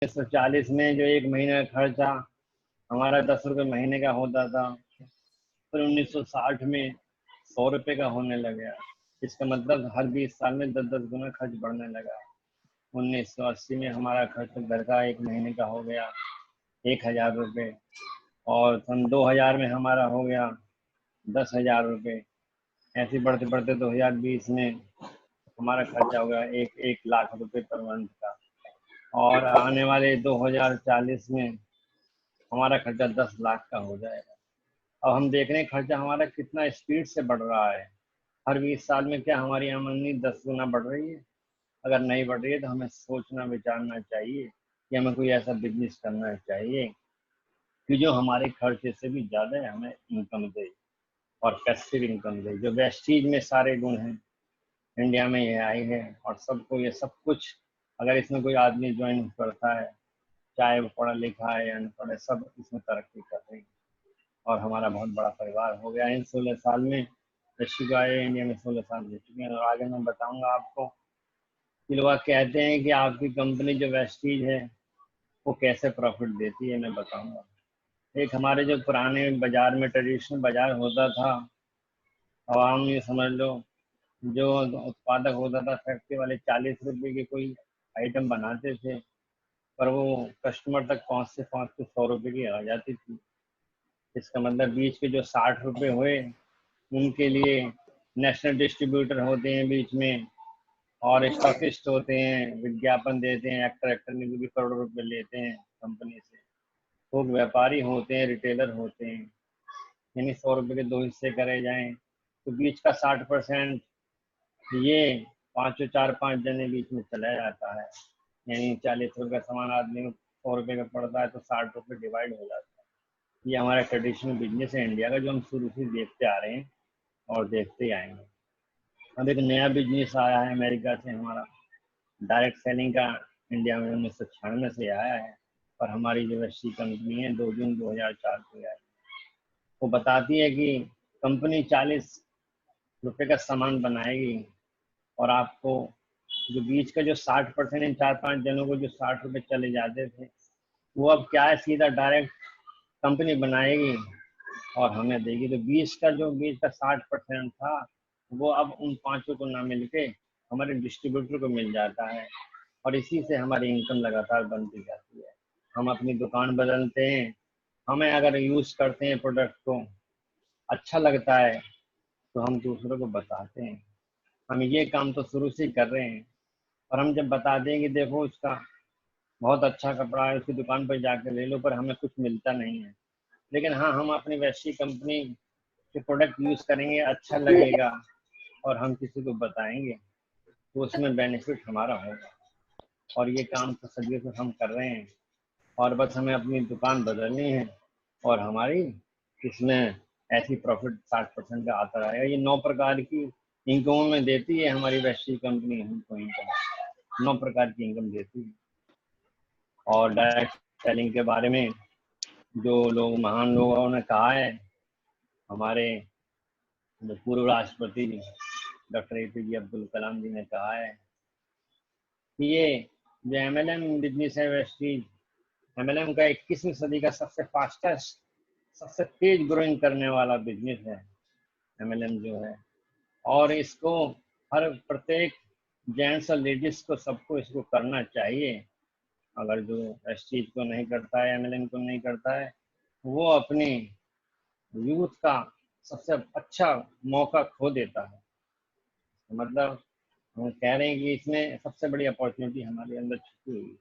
1940 में जो एक महीने का खर्चा हमारा 10 रुपये महीने का होता था, फिर 1960 में 100 रुपये का होने लगा। इसका मतलब हर 20 साल में 10-10 गुना खर्च बढ़ने लगा। 1980 में हमारा खर्च घर का एक महीने का हो गया 1000 रुपये, और सन 2000 में हमारा हो गया 10,000 रुपये। ऐसे बढ़ते बढ़ते 2020 में हमारा खर्चा हो गया 1 लाख रुपये पर मंथ का, और आने वाले 2040 में हमारा खर्चा 10 लाख का हो जाएगा। अब हम देख रहे हैं खर्चा हमारा कितना स्पीड से बढ़ रहा है। हर 20 साल में क्या हमारी आमदनी 10 गुना बढ़ रही है? अगर नहीं बढ़ रही है तो हमें सोचना विचारना चाहिए कि हमें कोई ऐसा बिजनेस करना चाहिए कि जो हमारे खर्चे से भी ज़्यादा हमें इनकम दे, और पैसिव इनकम दे। जो वेस्टीज में सारे गुण हैं, इंडिया में ये आई है, और सबको ये सब कुछ अगर इसमें कोई आदमी ज्वाइन करता है, चाहे वो पढ़ा लिखा है या अनपढ़ है, सब इसमें तरक्की कर रही है। और हमारा बहुत बड़ा परिवार हो गया इन 16 साल में। ऋषि आए इंडिया में 16 साल हो चुके हैं, और आगे मैं बताऊंगा आपको कि लोग कहते हैं कि आपकी कंपनी जो वेस्टीज है वो कैसे प्रॉफिट देती है, मैं बताऊंगा। एक हमारे जो पुराने बाजार में ट्रेडिशनल बाजार होता था, आवाम ये समझ लो, जो उत्पादक होता था फैक्ट्री वाले 40 रुपए की कोई आइटम बनाते थे, पर वो कस्टमर तक पहुँचते पहुँचते 100 रुपये की आ जाती थी। इसका मतलब बीच के जो 60 रुपये हुए उनके लिए नेशनल डिस्ट्रीब्यूटर होते हैं बीच में, और स्टॉकिस्ट होते हैं, विज्ञापन देते हैं, एक्टर ने भी करोड़ों रुपए लेते हैं कंपनी से। थोक व्यापारी होते हैं, रिटेलर होते हैं। यानी 100 रुपये के 2 हिस्से करे जाएं तो बीच का 60% ये पाँचों 4-5 जने बीच में चला जाता है। यानी 40 रुपये का सामान आदमी को 100 रुपये का पड़ता है तो 60 रुपये डिवाइड हो जाता है। ये हमारा ट्रेडिशनल बिजनेस है इंडिया का, जो हम शुरू से देखते आ रहे हैं और देखते ही आएंगे। अब एक नया बिजनेस आया है अमेरिका से हमारा, डायरेक्ट सेलिंग का। इंडिया में 1996 से आया है, और हमारी जो वैसी कंपनी है 2 जून 2004 को आई। वो बताती है कि कंपनी 40 रुपये का सामान बनाएगी, और आपको जो बीच का जो 60% इन 4-5 जनों को जो 60 रुपये चले जाते थे, वो अब क्या है, सीधा डायरेक्ट कंपनी बनाएगी और हमें देगी। तो बीच का 60% था, वो अब उन पांचों को ना मिलके हमारे डिस्ट्रीब्यूटर को मिल जाता है, और इसी से हमारी इनकम लगातार बनती जाती है। हम अपनी दुकान बदलते हैं, हमें अगर यूज़ करते हैं प्रोडक्ट को, अच्छा लगता है तो हम दूसरों को बताते हैं। हम ये काम तो शुरू से कर रहे हैं, और हम जब बता देंगे देखो उसका बहुत अच्छा कपड़ा है, उसकी दुकान पर जाकर ले लो, पर हमें कुछ मिलता नहीं है। लेकिन हाँ, हम अपनी वैसी कंपनी के प्रोडक्ट यूज़ करेंगे, अच्छा लगेगा, और हम किसी को बताएंगे तो उसमें बेनिफिट हमारा होगा। और ये काम तो सदियों से हम कर रहे हैं, और बस हमें अपनी दुकान बदलनी है, और हमारी इसमें ऐसी प्रॉफिट 60% का आता रहेगा। ये 9 प्रकार की इनकमों में देती है हमारी वैश्विक कंपनी हमको इनकम, 9 प्रकार की इनकम देती है। और डायरेक्ट सेलिंग के बारे में जो लोग महान लोगों ने कहा है, हमारे जो पूर्व राष्ट्रपति डॉक्टर APJ अब्दुल कलाम जी ने कहा है कि ये जो MLM बिजनेस है वेस्टीज, MLM का 21वीं सदी का सबसे फास्टेस्ट, सबसे तेज ग्रोइंग करने वाला बिजनेस है MLM जो है। और इसको हर प्रत्येक जेंट्स और लेडीज को, सबको इसको करना चाहिए। अगर जो वेस्टीज को नहीं करता है, MLM को नहीं करता है, वो अपने यूथ का सबसे अच्छा मौका खो देता है। मतलब हम कह रहे हैं कि इसमें सबसे बड़ी अपॉर्चुनिटी हमारे अंदर छुपी हुई है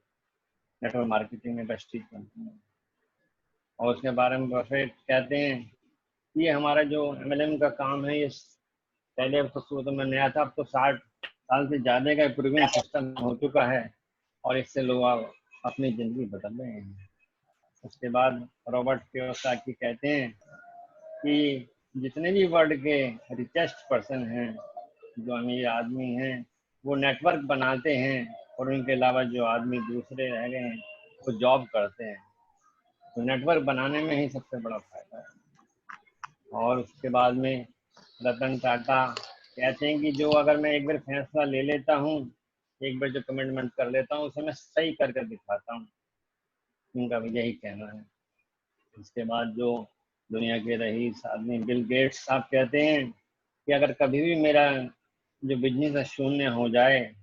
नेटवर्क मार्केटिंग में, वेस्टीज कंपनी में। और उसके बारे में बफेट कहते हैं कि ये हमारा जो MLM का काम है, ये पहले तो शुरू में नया था, अब तो 60 साल से ज़्यादा का प्रूवन सिस्टम हो चुका है, और इससे लोग अपनी ज़िंदगी बदल रहे हैं। उसके बाद रॉबर्ट कियोसाकी कहते हैं कि जितने भी वर्ल्ड के रिचेस्ट पर्सन हैं, जो अमीर आदमी हैं, वो नेटवर्क बनाते हैं, और उनके अलावा जो आदमी दूसरे रह गए हैं वो जॉब करते हैं। तो नेटवर्क बनाने में ही सबसे बड़ा फायदा है। और उसके बाद में रतन टाटा कहते हैं कि जो अगर मैं एक बार फैसला ले लेता हूँ, एक बार जो कमिटमेंट कर लेता हूँ, उसे मैं सही करके दिखाता हूँ। उनका भी यही कहना है। इसके बाद जो दुनिया के रईस आदमी बिल गेट्स साहब कहते हैं कि अगर कभी भी मेरा जो बिजनेस है शून्य हो जाए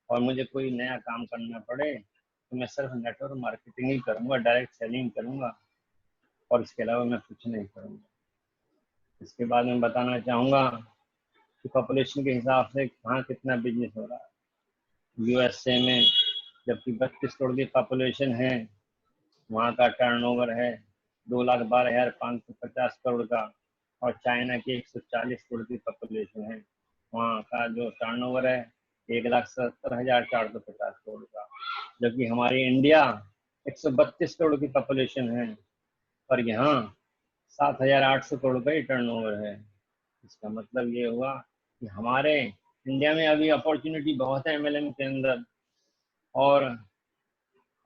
और मुझे कोई नया काम करना पड़े तो मैं सिर्फ नेटवर्क मार्केटिंग ही करूँगा, डायरेक्ट सेलिंग करूँगा और इसके अलावा मैं कुछ नहीं करूँगा। इसके बाद मैं बताना चाहूँगा कि पॉपुलेशन के हिसाब से कहाँ कितना बिजनेस हो रहा है। यूएसए में जबकि 32 करोड़ की पॉपुलेशन है, वहाँ का टर्नओवर है 2,12,550 करोड़ का, और चाइना की 140 करोड़ की पॉपुलेशन है, वहाँ का जो टर्नओवर है 1,70,450 करोड़ का। जबकि हमारी इंडिया 132 करोड़ की पॉपुलेशन है पर यहाँ 7,800 करोड़ का ही टर्नओवर है। इसका मतलब ये हुआ कि हमारे इंडिया में अभी अपॉर्चुनिटी बहुत है एमएलएम के अंदर, और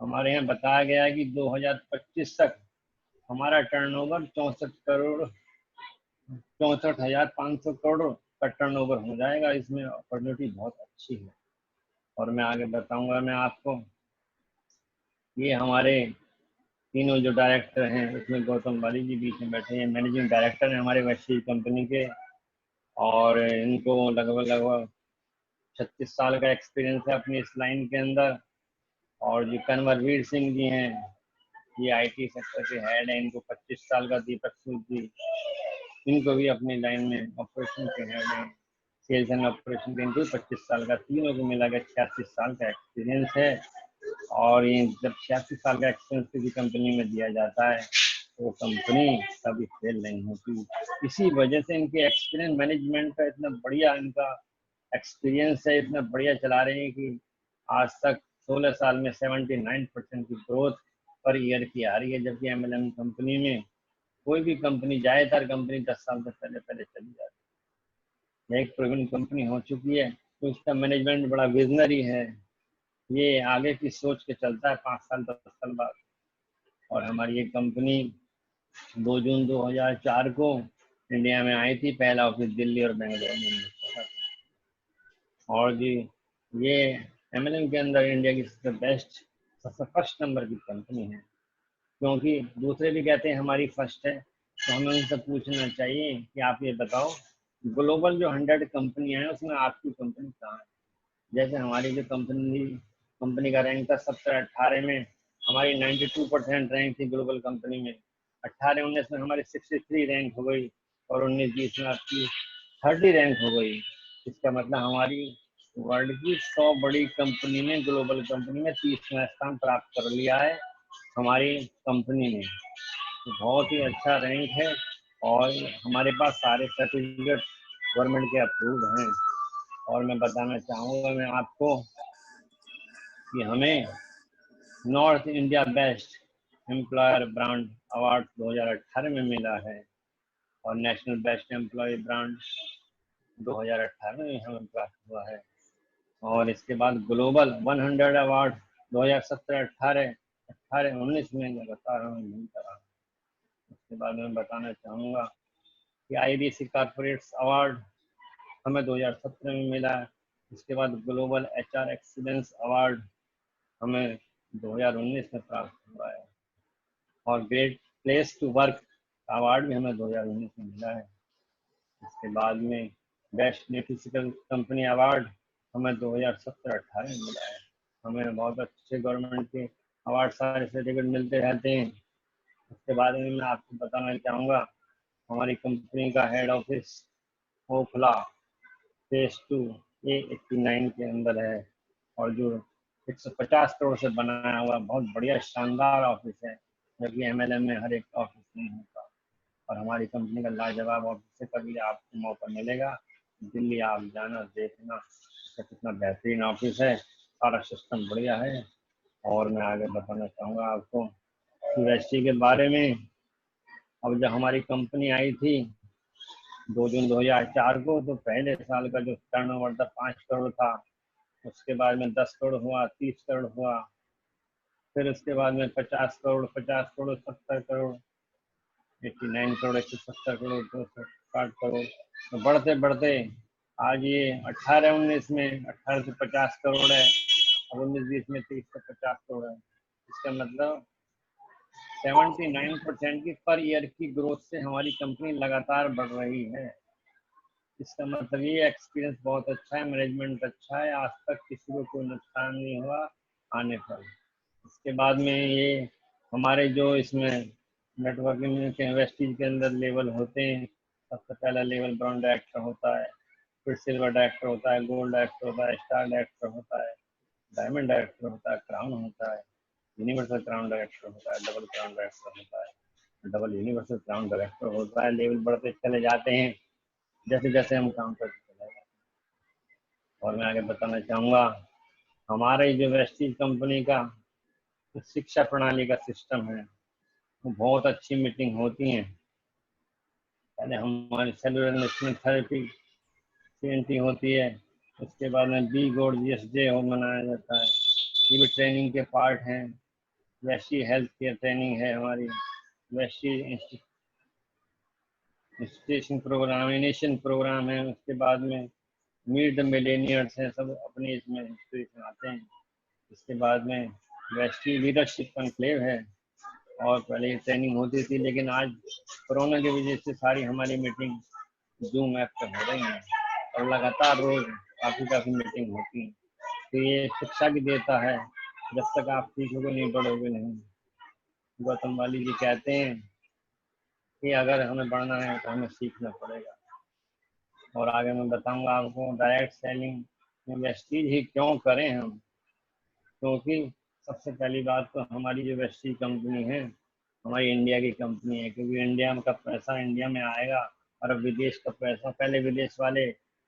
हमारे यहाँ बताया गया है कि 2025 तक हमारा टर्नओवर 64,500 करोड़ का टर्नओवर हो जाएगा। इसमें अपॉर्चुनिटी बहुत अच्छी है। और मैं आगे बताऊंगा मैं आपको, ये हमारे तीनों जो डायरेक्टर हैं उसमें गौतम बाली जी बीच में बैठे हैं, मैनेजिंग डायरेक्टर हैं हमारे वैश्विक कंपनी के, और इनको लगभग 36 साल का एक्सपीरियंस है अपनी इस लाइन के अंदर। और जो कन्वरवीर सिंह जी हैं, ये आईटी सेक्टर के हेड हैं, इनको 25 साल का, दीपक सूद जी, इनको भी अपनी लाइन में ऑपरेशन के हेड हैं, सेल्स एंड ऑपरेशन के, इनको 25 साल का, तीनों को मिला के 86 साल का एक्सपीरियंस है। और ये जब 86 साल का एक्सपीरियंस किसी कंपनी में दिया जाता है तो कंपनी कभी फेल नहीं होती। इसी वजह से इनके एक्सपीरियंस मैनेजमेंट का इतना बढ़िया इनका एक्सपीरियंस है, इतना बढ़िया चला रहे हैं कि आज तक 16 साल में 79% की ग्रोथ पर ईयर की आ रही है। जबकि एमएलएम कंपनी में कोई भी कंपनी ज़्यादातर कंपनी 10 साल से पहले चली जाती है। एक प्रूवन कंपनी हो चुकी है तो इसका मैनेजमेंट बड़ा विजनरी है, ये आगे की सोच के चलता है 5 साल 10 साल बाद। और हमारी ये कंपनी 2 जून 2004 को इंडिया में आई थी, पहला ऑफिस दिल्ली और बेंगलोर में। और जी ये एमएलएम के अंदर इंडिया की सबसे बेस्ट, सबसे फर्स्ट नंबर की कंपनी है, क्योंकि दूसरे भी कहते हैं हमारी फर्स्ट है, तो हमें उनसे पूछना चाहिए कि आप ये बताओ ग्लोबल जो 100 कंपनियां हैं उसमें आपकी कंपनी कहाँ है। जैसे हमारी जो कंपनी का रैंक था 17-18 में, हमारी 92% रैंक थी ग्लोबल कंपनी में। 18-19 में हमारी 63 रैंक हो गई, और 19-20 में आपकी 30 रैंक हो गई। इसका मतलब हमारी वर्ल्ड की 100 बड़ी कंपनी में, ग्लोबल कंपनी में 30वां स्थान प्राप्त कर लिया है हमारी कंपनी ने। तो बहुत ही अच्छा रैंक है, और हमारे पास सारे सर्टिफिकेट गवर्नमेंट के अप्रूव हैं। और मैं बताना चाहूँगा मैं आपको कि हमें north India best employer brand award 2018 में मिला है, और नेशनल बेस्ट एम्प्लॉय ब्रांड 2018 में हमें प्राप्त हुआ है। और इसके बाद ग्लोबल 100 अवार्ड 2017-18, 18-19 में लगातार हमें मिलता रहा। उसके बाद मैं बताना चाहूँगा कि IBC कॉर्पोरेट्स अवार्ड हमें 2017 में मिला है। इसके बाद ग्लोबल HR एक्सीलेंस अवार्ड हमें 2019 में प्राप्त हुआ है, और great place to work award भी हमें 2019 में मिला है। इसके बाद में बेस्ट न्यूट्रिशियल कंपनी अवार्ड हमें 2017-18 में मिला है। हमें बहुत अच्छे गवर्नमेंट के अवार्ड सारे सर्टिफिकेट मिलते रहते हैं। उसके बाद में मैं आपको बताना चाहूँगा हमारी कंपनी का head office Okhla phase 2 A89 के अंदर है, और जो 150 करोड़ से बनाया हुआ बहुत बढ़िया शानदार ऑफिस है, जबकि एमएलएम में हर एक ऑफिस नहीं होता। और हमारी कंपनी का लाजवाब ऑफिस है, कभी आपको मौका मिलेगा दिल्ली आप जाना, देखना कितना बेहतरीन ऑफिस है, सारा सिस्टम बढ़िया है। और मैं आगे बताना चाहूँगा आपको यूनिवर्सिटी के बारे में। अब जब हमारी कंपनी आई थी 2 जून 2004 को, तो पहले साल का जो टर्नओवर था 5 करोड़ था, उसके बाद में 10 करोड़ हुआ, 30 करोड़ हुआ, फिर उसके बाद में 50 करोड़, 70 करोड़, 89 करोड़, 170 करोड़, 260 करोड़, तो बढ़ते बढ़ते आज ये 18-19 में 18 से 50 करोड़ है, अब 19-20 में 30 से 50 करोड़ है। इसका मतलब 79% की पर ईयर की ग्रोथ से हमारी कंपनी लगातार बढ़ रही है। इसका मतलब ये एक्सपीरियंस बहुत अच्छा है, मैनेजमेंट अच्छा है, आज तक किसी को कोई नुकसान नहीं हुआ आने पर। इसके बाद में ये हमारे जो इसमें नेटवर्किंग के इन्वेस्टीज के अंदर लेवल होते हैं, सबसे पहला लेवल ब्राउन डायरेक्टर होता है, फिर सिल्वर डायरेक्टर होता है, गोल्ड डायरेक्टर होता है, स्टार डायरेक्टर होता है, डायमंड डायरेक्टर होता है, क्राउन होता है, यूनिवर्सल क्राउन डायरेक्टर होता है, डबल क्राउन डायरेक्टर होता है, डबल यूनिवर्सल क्राउन डायरेक्टर होता है। लेवल बढ़ते चले जाते हैं जैसे जैसे हम काम करते चले जाते हैं। और मैं आगे बताना चाहूँगा, हमारे जो वेस्टीज कंपनी का शिक्षा प्रणाली का सिस्टम है, वो बहुत अच्छी मीटिंग होती हैं। पहले हमारी सेलुलर नेशनल थेरेपी CNT होती है, उसके बाद में बी गोल्ड GSJ हो मनाया जाता है। ये भी ट्रेनिंग के पार्ट हैं। वैसी हेल्थ केयर ट्रेनिंग है हमारी, वैसी इंस्टीट्यूशन प्रोग्राम, इनिशियल प्रोग्राम है। उसके बाद में मीट द मिलेनियर्स हैं, सब अपनी इसमें हिस्ट्री से आते हैं। इसके बाद में वैसी लीडरशिप कॉन्क्लेव है, और पहले ये ट्रेनिंग होती थी, लेकिन आज कोरोना की वजह से सारी हमारी मीटिंग जूम ऐप पर हो रही हैं, और लगातार रोज काफ़ी मीटिंग होती है। तो ये शिक्षा की देता है, जब तक आप सीखोगे नहीं बढ़ोगे नहीं। गौतम वाली जी कहते हैं कि अगर हमें बढ़ना है तो हमें सीखना पड़ेगा। और आगे मैं बताऊंगा आपको डायरेक्ट सेलिंग इन्वेस्टीज ही क्यों करें हम, क्योंकि सबसे पहली बात तो हमारी जो वेस्टीज कंपनी है, हमारी इंडिया की कंपनी है, क्योंकि इंडिया का पैसा इंडिया में आएगा। और अब विदेश का पैसा, पहले विदेश वाले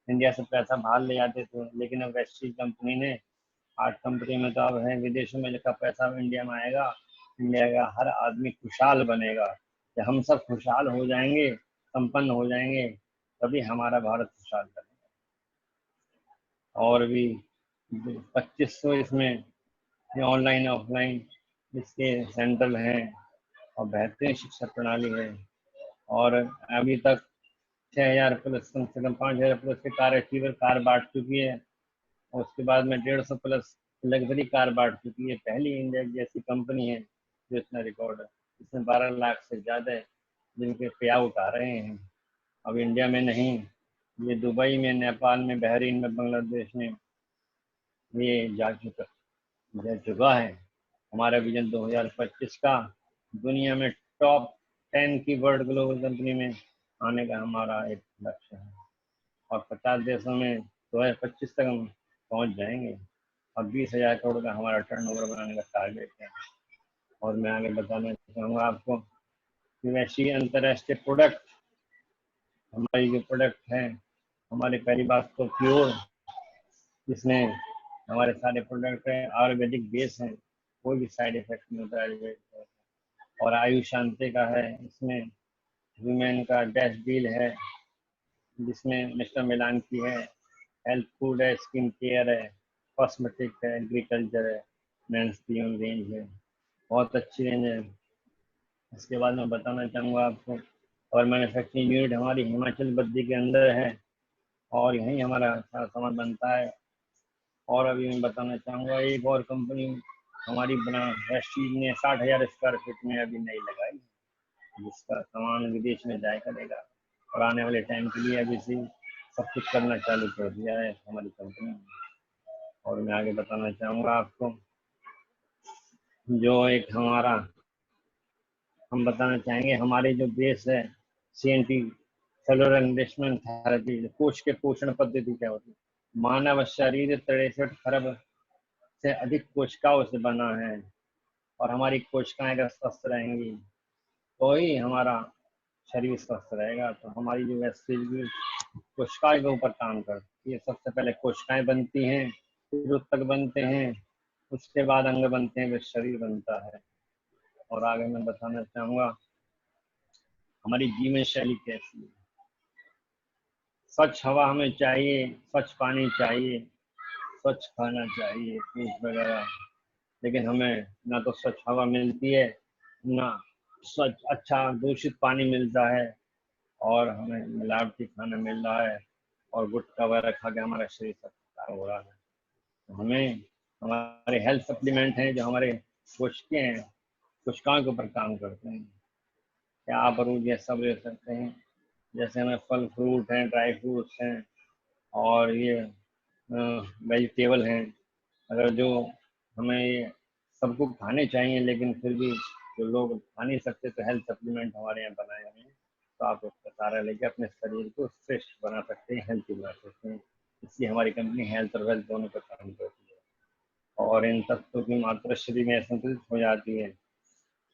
इंडिया से पैसा बाहर ले जाते थे, लेकिन अब वेस्टीज कंपनी ने, आज कंपनी में तो अब है, विदेशों में का पैसा इंडिया में आएगा, इंडिया का हर आदमी खुशहाल बनेगा। जब हम सब खुशहाल हो जाएंगे, संपन्न हो जाएंगे, तभी हमारा भारत खुशहाल बनेगा। और भी 2500 इसमें ऑनलाइन ऑफलाइन इसके सेंट्रल हैं, और बेहतरीन शिक्षा प्रणाली है। और अभी तक 6000 प्लस, कम से कम 5000 प्लस के कार अचीवर कार बांट चुकी है, और उसके बाद में 150 प्लस लग्जरी कार बांट चुकी है। पहली इंडिया की ऐसी कंपनी है जो इतना रिकॉर्ड है। इसमें 12 लाख से ज़्यादा जिनके पे आउट आ रहे हैं। अब इंडिया में नहीं, ये दुबई में, नेपाल में, बहरीन में, बांग्लादेश में ये जा चुका है। हमारा विजन 2025 का दुनिया में टॉप 10 की वर्ल्ड ग्लोबल कंपनी में आने का हमारा एक लक्ष्य है, और 50 देशों में 2025 तक हम पहुंच जाएंगे, और 20,000 करोड़ का हमारा टर्नओवर बनाने का टारगेट है। और मैं आगे बताना चाहूँगा आपको कि वैसी अंतर्राष्ट्रीय प्रोडक्ट, हमारी जो प्रोडक्ट हैं, हमारी पहली बात तो प्योर, जिसमें हमारे सारे प्रोडक्ट हैं आयुर्वेदिक बेस हैं, कोई भी साइड इफेक्ट नहीं होता आयुर्वेद। और आयुष शांति का है, इसमें ह्यूमन का डैश डील है, जिसमें मिस्टर मिलान की है, हेल्थ फूड है, स्किन केयर है, कॉस्मेटिक है, एग्रीकल्चर है, मेंस प्रीमियम रेंज है, बहुत अच्छी रेंज है। इसके बाद मैं बताना चाहूँगा आपको, और मैन्युफैक्चरिंग यूनिट हमारी हिमाचल बद्दी के अंदर है, और यहीं हमारा सारा सामान बनता है। और अभी मैं बताना चाहूँगा, एक और कंपनी हमारी बना वेस्टीज ने 60,000 स्क्वायर फीट में अभी नई लगाई, जिसका सामान विदेश में जाया करेगा, और आने वाले टाइम के लिए अभी से सब कुछ करना चालू कर दिया है हमारी कंपनी ने। और मैं आगे बताना चाहूँगा आपको, जो एक हमारा, हम बताना चाहेंगे हमारे जो बेस है CNT सेलुलर इन्वेस्टमेंट थेरेपी, कोश के पोषण पद्धति क्या होती है। मानव शरीर 63 खरब से अधिक कोशिकाओं से बना है, और हमारी कोशिकाएं अगर स्वस्थ रहेंगी तो ही हमारा शरीर स्वस्थ रहेगा। तो हमारी जो वैसे कोशिकाएं के ऊपर काम करती है। सबसे पहले कोशिकाएं बनती हैं, फिर ऊतक बनते हैं, उसके बाद अंग बनते हैं, फिर शरीर बनता है। और आगे मैं बताना चाहूँगा हमारी जीवन शैली कैसी है। स्वच्छ हवा हमें चाहिए, स्वच्छ पानी चाहिए, स्वच्छ खाना चाहिए, फ्रूट वगैरह, लेकिन हमें ना तो स्वच्छ हवा मिलती है, ना स्वच्छ अच्छा दूषित पानी मिलता है, और हमें मिलावटी खाना मिल रहा है, और गुटखा वगैरह खा के हमारा शरीर सब खराब हो रहा है। तो हमें हमारे हेल्थ सप्लीमेंट हैं, जो हमारे कोशिकें हैं, कोशिकाओं के ऊपर काम करते हैं। क्या आप अरूज ये सब ले सकते हैं, जैसे हमें फल फ्रूट हैं, ड्राई फ्रूट्स हैं और ये वेजिटेबल हैं। अगर जो हमें ये सबको खाने चाहिए लेकिन फिर भी जो लोग खा नहीं सकते, तो हेल्थ सप्लीमेंट हमारे यहाँ बनाए हुए हैं, तो आप उसका सहारा लेके अपने शरीर को श्रेष्ठ बना सकते हैं, हेल्थी बना सकते हैं। इसलिए हमारी कंपनी हेल्थ और वेल्थ दोनों पर काम करती है। और इन तत्वों की मात्रा शरीर में असंतुलित हो जाती है,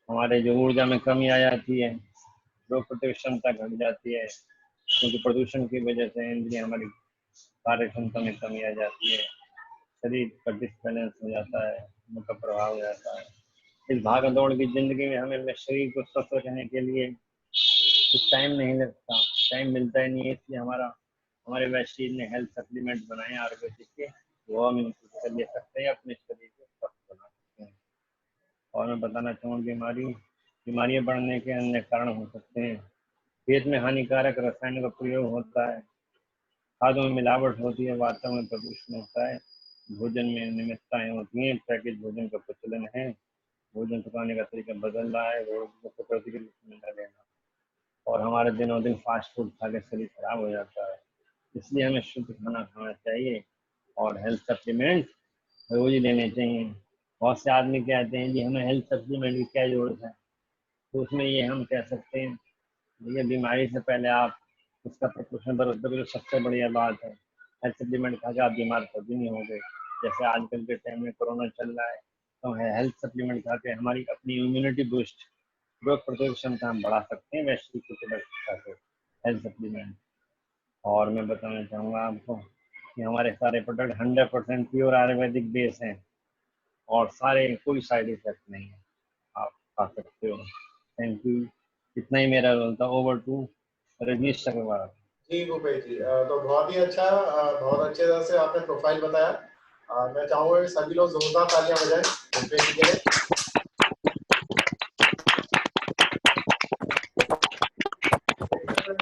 हमारे जो ऊर्जा में कमी आ जाती है, रोग प्रतिरोधक क्षमता घट जाती है, क्योंकि प्रदूषण की वजह से इंद्रिय हमारी कार्य क्षमता में कमी आ जाती है, शरीर का डिसबैलेंस हो जाता है, उनका प्रभाव हो जाता है। इस भाग दौड़ की जिंदगी में हमें अपने शरीर को स्वस्थ रखने के लिए कुछ टाइम नहीं लगता, टाइम मिलता ही नहीं है। इसलिए हमारे वैश्य ने हेल्थ सप्लीमेंट बनाए आयुर्वेदिक के, वो हम इनको ले सकते हैं, अपने शरीर को स्वस्थ बना सकते हैं। और मैं बताना चाहूँगा, बीमारियां बढ़ने के अन्य कारण हो सकते हैं। खेत में हानिकारक रसायनों का प्रयोग होता है, खादों में मिलावट होती है, वातावरण में प्रदूषण होता है, भोजन में अनियमितताएं होती हैं, पैकेज भोजन का प्रचलन है, भोजन पकाने का तरीका बदल रहा है, रोग को प्रकृति के रूप में न लेना, और हमारा दिनों दिन फास्ट फूड खा के शरीर खराब हो जाता है। इसलिए हमें शुद्ध खाना खाना चाहिए और हेल्थ सप्लीमेंट रोज ही लेने चाहिए। बहुत से आदमी कहते हैं जी हमें हेल्थ सप्लीमेंट की क्या जरूरत है, तो उसमें ये हम कह सकते हैं, भैया बीमारी से पहले आप उसका प्रिकॉशन बरतोगे तो सबसे बढ़िया बात है। हेल्थ सप्लीमेंट खा के आप बीमार कभी नहीं होंगे। जैसे आजकल के टाइम में कोरोना चल रहा है, तो हेल्थ सप्लीमेंट खा के हमारी अपनी इम्यूनिटी बूस्ट, रोग प्रतिरोधक क्षमता हम बढ़ा सकते हैं वैश्विक खा के हेल्थ सप्लीमेंट। और मैं बताना चाहूँगा आपको कि हमारे सारे प्रोडक्ट 100% प्योर आयुर्वेदिक बेस हैं और सारे कोई साइड इफेक्ट नहीं है, आप खा सकते हो। थैंक यू, इतना ही मेरा रोल था। Over to Rajneesh Chakrawal. जी भूपेश जी, तो बहुत ही अच्छा, बहुत अच्छे तरह से आपने प्रोफाइल बताया। मैं चाहूंगा कि सभी लोग जोरदार तालियां बजाएं भूपेश जी के लिए।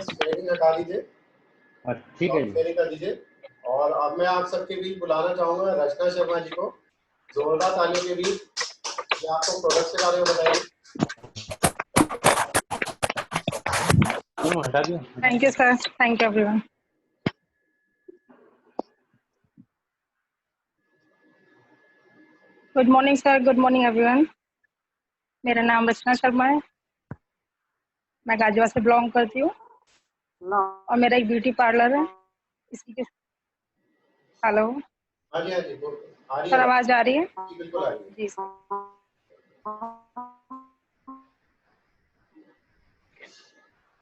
शेयरिंग हटा दीजिए, ठीक है जी। शेयरिंग कर दीजिए। और अब मैं आप सबके बीच बुलाना चाहूंगा रचना शर्मा जी को, जोरदार तालियों के बीच। ये आपको प्रोडक्ट के बारे में बताइए। Thank you, sir. Thank you, everyone. Good morning, sir. Good morning, everyone. मेरा नाम रचना शर्मा है, मैं गाजियाबाद से बिलोंग करती हूँ और मेरा एक ब्यूटी पार्लर है। इसी के हेलो, हाँ जी, हाँ जी, आ रही सर है आवाज आ रही है? जी, बिल्कुल आ रही है। जी सर।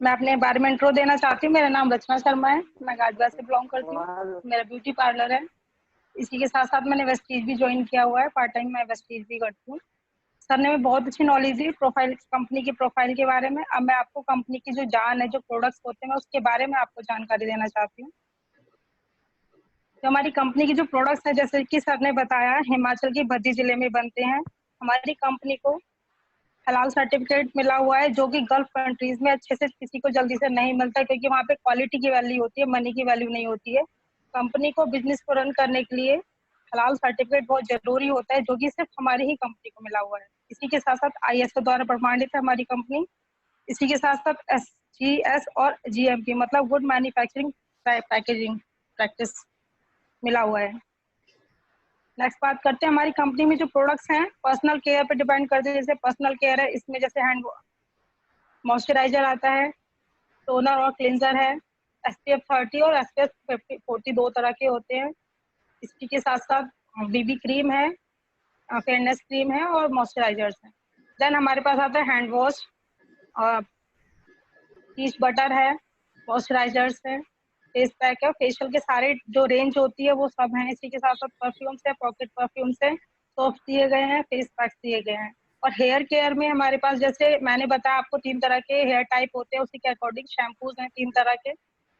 मैं अपने बारे में इंट्रो देना चाहती हूँ। मेरा नाम रचना शर्मा है, मैं गाजियाबाद से बिलोंग करती हूँ, मेरा ब्यूटी पार्लर है। इसी के साथ साथ मैंने वेस्टीज भी ज्वाइन किया हुआ है, पार्ट टाइम मैं वेस्टीज भी करती हूँ। सर ने मैं बहुत अच्छी नॉलेज दी प्रोफाइल, कंपनी की प्रोफाइल के बारे में। अब मैं आपको कंपनी की जो जान है, जो प्रोडक्ट्स होते हैं, मैं उसके बारे में आपको जानकारी देना चाहती हूँ। तो हमारी कंपनी की जो प्रोडक्ट्स है, जैसे कि सर ने बताया, हिमाचल के बद्दी जिले में बनते हैं। हमारी कंपनी को हलाल सर्टिफिकेट मिला हुआ है, जो कि गल्फ कंट्रीज में अच्छे से किसी को जल्दी से नहीं मिलता, क्योंकि वहाँ पे क्वालिटी की वैल्यू होती है, मनी की वैल्यू नहीं होती है। कंपनी को बिजनेस को रन करने के लिए हलाल सर्टिफिकेट बहुत जरूरी होता है, जो कि सिर्फ हमारी ही कंपनी को मिला हुआ है। इसी के साथ साथ ISO द्वारा प्रमाणित है हमारी कंपनी। इसी के साथ साथ SGS और GMP मतलब गुड मैन्युफैक्चरिंग पैकेजिंग प्रैक्टिस मिला हुआ है। नेक्स्ट बात करते हैं, हमारी कंपनी में जो प्रोडक्ट्स हैं पर्सनल केयर पे डिपेंड करते हैं। जैसे पर्सनल केयर है, इसमें जैसे हैंड मॉइस्चराइजर आता है, टोनर और क्लिंजर है, SPF 30 और SPF 40 दो तरह के होते हैं। इसी के साथ साथ BB क्रीम है, फेयरनेस क्रीम है और मॉइस्चराइजर्स है। देन हमारे पास आता है हैंड वॉश, पीच बटर है, मॉइस्चराइजर्स है, फेस पैक है, फेशियल के सारे जो रेंज होती है वो सब हैं। इसी के साथ साथ परफ्यूम्स है, पॉकेट परफ्यूम्स है, सोप्स दिए गए हैं, फेस पैक्स दिए गए हैं। और हेयर केयर में हमारे पास, जैसे मैंने बताया आपको, 3 तरह के हेयर टाइप होते हैं, उसी के अकॉर्डिंग शैम्पूज हैं 3 तरह के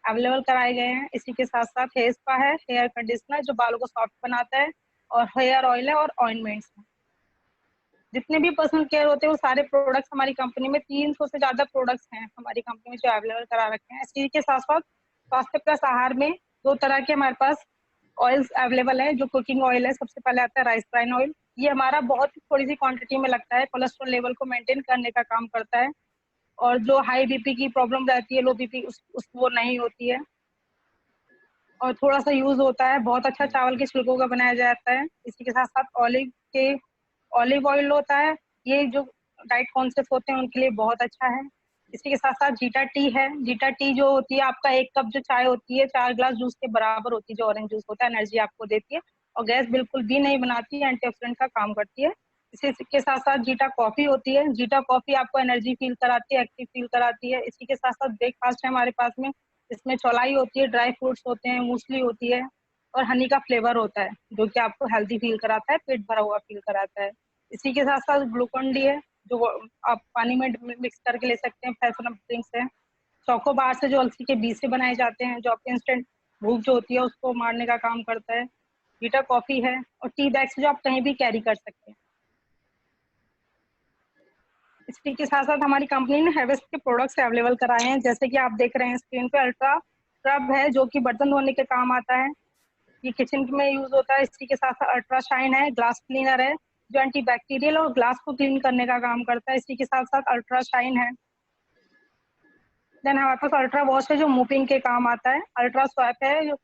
अवेलेबल कराए गए हैं। इसी के साथ साथ हेयर स्पा है, हेयर कंडीशनर जो बालों को सॉफ्ट बनाता है, और हेयर ऑयल है और ऑइंटमेंट्स है। जितने भी पर्सनल केयर होते हैं वो सारे प्रोडक्ट्स हमारी कंपनी में, 300 से ज्यादा प्रोडक्ट्स हैं हमारी कंपनी में जो अवेलेबल करा रखे हैं। इसी के साथ साथ स्वास्थ्य प्लस आहार में 2 तरह के हमारे पास ऑयल्स अवेलेबल है। जो कुकिंग ऑयल है, सबसे पहले आता है राइस ब्राइन ऑयल, ये हमारा बहुत ही थोड़ी सी क्वांटिटी में लगता है, कोलेस्ट्रॉल लेवल को मेंटेन करने का काम करता है, और जो हाई बीपी की प्रॉब्लम रहती है, लो बीपी, उस वो नहीं होती है। और थोड़ा सा यूज होता है, बहुत अच्छा चावल के छिलकों का बनाया जाता है। इसी के साथ साथ ऑलिव ऑयल होता है, ये जो डाइट कॉन्शियस होते हैं उनके लिए बहुत अच्छा है। इसी के साथ साथ जीटा टी है। जीटा टी जो होती है, आपका 1 कप जो चाय होती है 4 ग्लास जूस के बराबर होती है, जो ऑरेंज जूस होता है, एनर्जी आपको देती है और गैस बिल्कुल भी नहीं बनाती है, एंटीऑक्सीडेंट का काम करती है। इसी के साथ साथ जीटा कॉफी होती है। जीटा कॉफी आपको एनर्जी फील कराती है, एक्टिव फील कराती है। इसी के साथ साथ ब्रेकफास्ट है हमारे पास में, इसमें चौलाई होती है, ड्राई फ्रूट्स होते हैं, मूसली होती है और हनी का फ्लेवर होता है, जो कि आपको हेल्दी फील कराता है, पेट भरा हुआ फील कराता है। इसी के साथ साथ ग्लूकॉन डी है, जो आप पानी में मिक्स करके ले सकते हैं, फ्रेशनर ड्रिंक्स है। चोको बार से जो अलसी के बीज से बनाए जाते हैं, जो आपके इंस्टेंट भूख जो होती है उसको मारने का काम करता है। वीटा कॉफी है, और टी बैग्स जो आप कहीं भी कैरी कर सकते हैं। इसी के साथ साथ हमारी कंपनी ने हेवेस्ट के प्रोडक्ट्स अवेलेबल कराए हैं, जैसे कि आप देख रहे हैं स्क्रीन पे, अल्ट्रा स्क्रब है जो कि बर्तन धोने के काम आता है, ये किचन में यूज होता है। इसी के साथ साथ अल्ट्रा शाइन है, ग्लास क्लीनर है, जो एंटी बैक्टीरियल और ग्लास को क्लीन करने का काम करता है। इसी के साथ साथ अल्ट्रा शाइन है। देन हमारे पास अल्ट्रा वॉश है, जो मूविंग के काम आता है। अल्ट्रा स्वैप है, जो